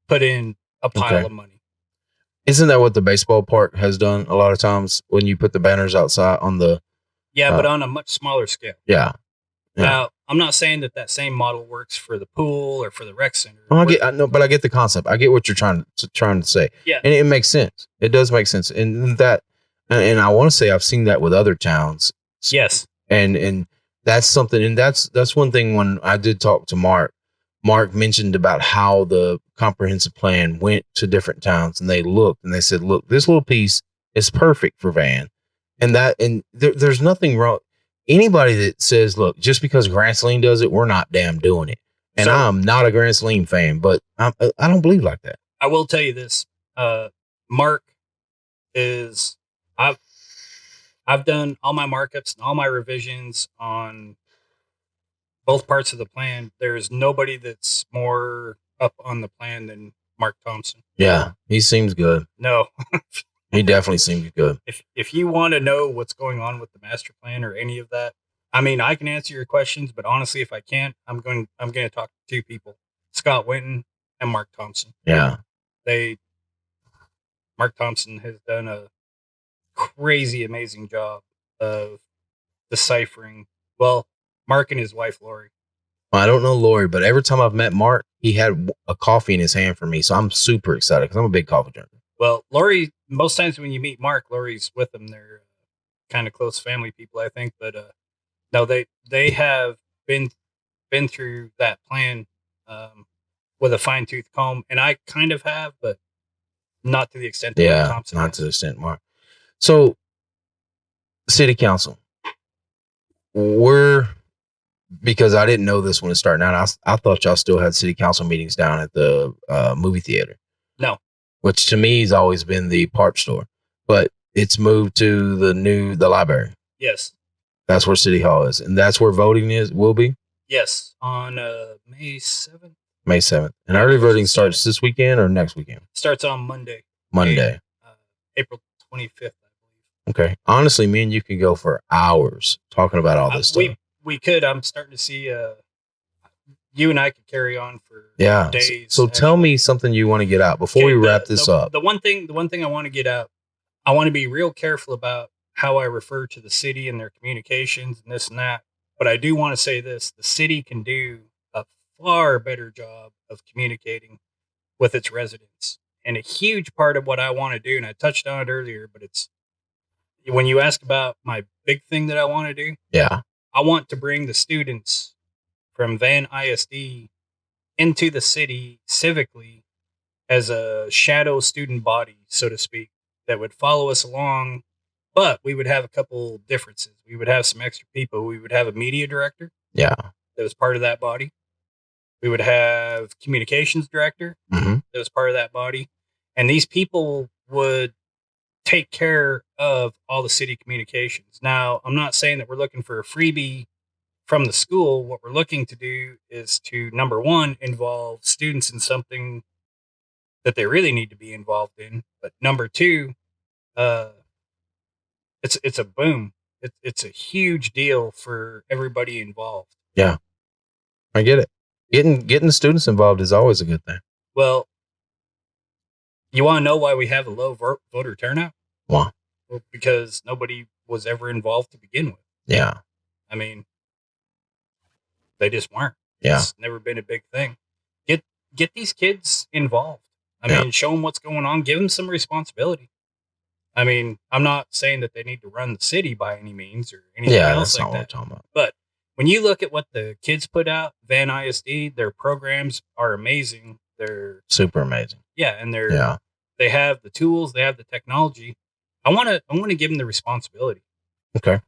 put in a pile of money. Isn't that what the baseball park has done a lot of times when you put the banners outside on the? Yeah, but on a much smaller scale. Yeah. Now, I'm not saying that same model works for the pool or for the rec center. Oh, but I get the concept. I get what you're trying to say. Yeah, and it makes sense. It does make sense, and I want to say I've seen that with other towns. Yes, and that's something, and that's one thing. When I did talk to Mark mentioned about how the comprehensive plan went to different towns, and they looked and they said, "Look, this little piece is perfect for Van," and there's nothing wrong. Anybody that says, look, just because Grand Saline does it, we're not damn doing it. And I'm not a Grand Saline fan, but I don't believe like that. I will tell you this. Mark is, I've done all my markups and all my revisions on both parts of the plan. There's nobody that's more up on the plan than Mark Thompson. Yeah, he seems good. No. He definitely seems good. If you want to know what's going on with the master plan or any of that, I mean, I can answer your questions, but honestly, if I can't, I'm going to talk to two people, Scott Winton and Mark Thompson. Yeah. Mark Thompson has done a crazy, amazing job of deciphering. Well, Mark and his wife, Lori. Well, I don't know Lori, but every time I've met Mark, he had a coffee in his hand for me. So I'm super excited because I'm a big coffee drinker. Well, Lori, most times when you meet Mark, Lori's with him. They're kind of close family people, I think. But no, they have been through that plan with a fine tooth comb, and I kind of have, but not to the extent that Mark Thompson not to the extent Mark. So, City Council, because I didn't know this when it started out. I thought y'all still had City Council meetings down at the movie theater. No. Which to me has always been the parts store, but it's moved to the library. Yes. That's where City Hall is. And that's where voting will be? Yes. On May 7th. May 7th. And early voting starts this weekend or next weekend? Starts on Monday. April 25th, I believe. Okay. Honestly, me and you could go for hours talking about all this stuff. We could. I'm starting to see you and I could carry on for days. So tell me something you want to get out before we wrap this up. The one thing I want to get out, I want to be real careful about how I refer to the city and their communications and this and that. But I do want to say this: the city can do a far better job of communicating with its residents. And a huge part of what I want to do, and I touched on it earlier, but it's when you ask about my big thing that I want to do. Yeah. I want to bring the students from Van ISD into the city civically as a shadow student body, so to speak, that would follow us along. But we would have a couple differences. We would have some extra people. We would have a media director. Yeah. That was part of that body. We would have communications director. Mm-hmm. That was part of that body. And these people would take care of all the city communications. Now, I'm not saying that we're looking for a freebie from the school. What we're looking to do is to, number one, involve students in something that they really need to be involved in. But number two, it's a boom. It's a huge deal for everybody involved. Yeah, I get it. Getting the students involved is always a good thing. Well, you want to know why we have a low voter turnout? Why? Well, because nobody was ever involved to begin with. Yeah. I mean, they just weren't. Yeah. It's never been a big thing. Get these kids involved. I mean, show them what's going on. Give them some responsibility. I mean, I'm not saying that they need to run the city by any means or anything else like that. What I'm talking about. But when you look at what the kids put out, Van ISD, their programs are amazing. They're super amazing. Yeah, and they have the tools, they have the technology. I want to give them the responsibility. Okay.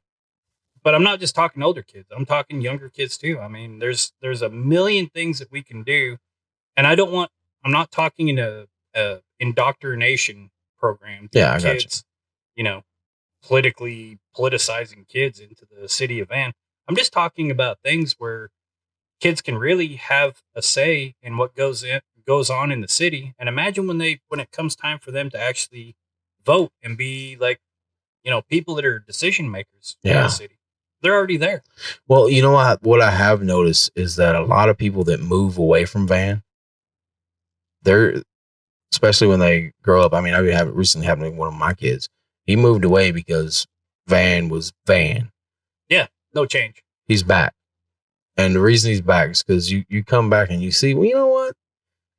But I'm not just talking older kids. I'm talking younger kids too. I mean, there's a million things that we can do, and I'm not talking in a indoctrination program to Yeah, I got kids, politicizing kids into the city of Van. I'm just talking about things where kids can really have a say in what goes on in the city. And imagine when it comes time for them to actually vote and be like, people that are decision makers in the city. They're already there. Well, you know what I have noticed is that a lot of people that move away from Van, they're, especially when they grow up. I mean, I have it recently happened to one of my kids. He moved away because Van was Van. Yeah, no change. He's back. And the reason he's back is because you come back and you see, well, you know what?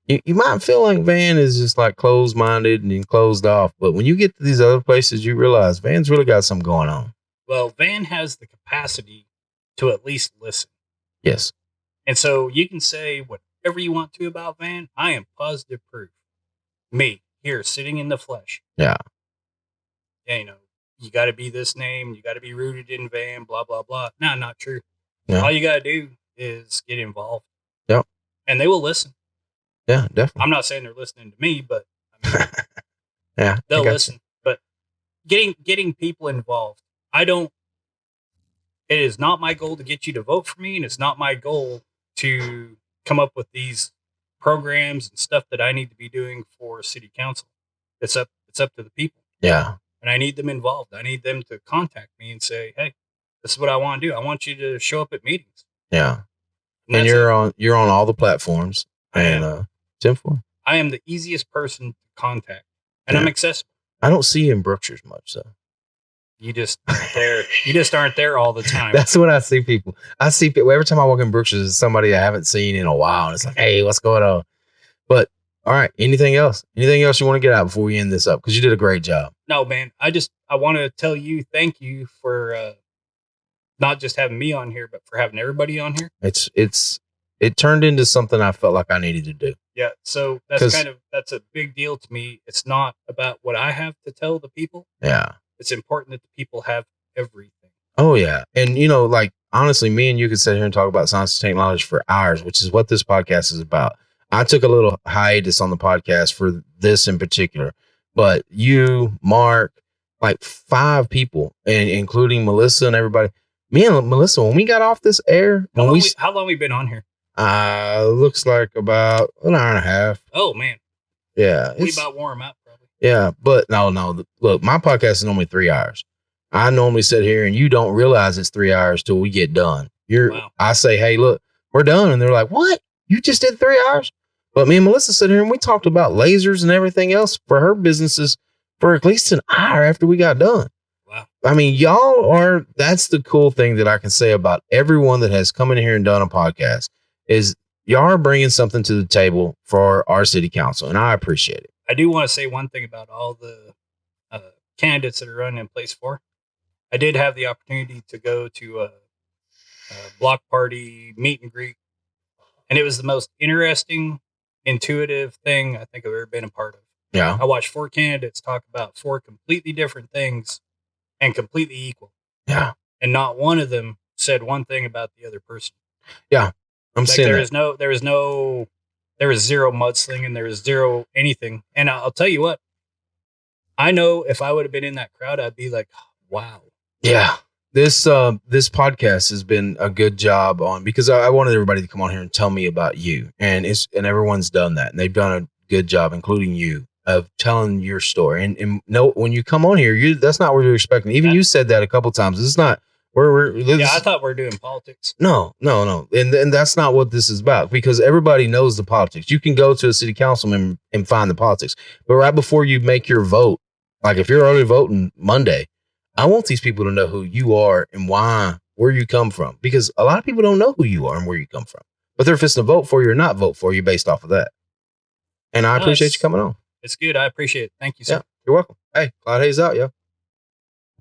You might feel like Van is just like closed-minded and closed off. But when you get to these other places, you realize Van's really got something going on. Well, Van has the capacity to at least listen. Yes. And so you can say whatever you want to about Van. I am positive proof. Me, here, sitting in the flesh. Yeah. Yeah, you got to be this name. You got to be rooted in Van, blah, blah, blah. No, not true. Yeah. All you got to do is get involved. Yep. And they will listen. Yeah, definitely. I'm not saying they're listening to me, but I mean, yeah, they'll listen. But getting people involved. It is not my goal to get you to vote for me, and it's not my goal to come up with these programs and stuff that I need to be doing for city council. It's up to the people. Yeah. And I need them involved. I need them to contact me and say, hey, this is what I want to do. I want you to show up at meetings. Yeah. And you're on all the platforms. And simple. I am the easiest person to contact. And I'm accessible. I don't see you in Brookshire much, though. You just aren't there. You just aren't there all the time. That's when I see people. I see people every time I walk in Brookshire. There's somebody I haven't seen in a while, and it's like, hey, what's going on? But all right, anything else? Anything else you want to get out before we end this up? Because you did a great job. No, man. I want to tell you thank you for not just having me on here, but for having everybody on here. It turned into something I felt like I needed to do. Yeah, so that's a big deal to me. It's not about what I have to tell the people. Yeah. It's important that the people have everything. Oh, yeah. And, like, honestly, me and you could sit here and talk about science and technology for hours, which is what this podcast is about. I took a little hiatus on the podcast for this in particular, but you, Mark, like 5 people, and including Melissa and everybody. Me and Melissa, when we got off this air, how long we been on here? Looks like about an hour and a half. Oh, man. Yeah. We about warm up, probably. Yeah, but no. Look, my podcast is normally 3 hours. I normally sit here and you don't realize it's 3 hours till we get done. Wow. I say, hey, look, we're done. And they're like, what? You just did 3 hours? But me and Melissa sit here and we talked about lasers and everything else for her businesses for at least an hour after we got done. Wow. I mean, that's the cool thing that I can say about everyone that has come in here and done a podcast is y'all are bringing something to the table for our city council. And I appreciate it. I do want to say one thing about all the candidates that are running in place 4. I did have the opportunity to go to a block party meet and greet, and it was the most interesting, intuitive thing I think I've ever been a part of. Yeah. I watched 4 candidates talk about 4 completely different things and completely equal. Yeah. And not one of them said one thing about the other person. Yeah. I'm saying there was zero mudslinging. There was zero anything. And I'll tell you what, I know if I would have been in that crowd, I'd be like, wow. Yeah. This podcast has been a good job because I wanted everybody to come on here and tell me about you. And everyone's done that. And they've done a good job, including you, of telling your story. And no, when you come on here, that's not what you're expecting. Even you said that a couple times. It's not. I thought we're doing politics. No. And that's not what this is about, because everybody knows the politics. You can go to a city councilman and find the politics. But right before you make your vote, like if you're early voting Monday, I want these people to know who you are and where you come from, because a lot of people don't know who you are and where you come from, but they're fixing to vote for you or not vote for you based off of that. And I appreciate you coming on. It's good. I appreciate it. Thank you, sir. Yeah, you're welcome. Hey, Cloud Hayes out, yo.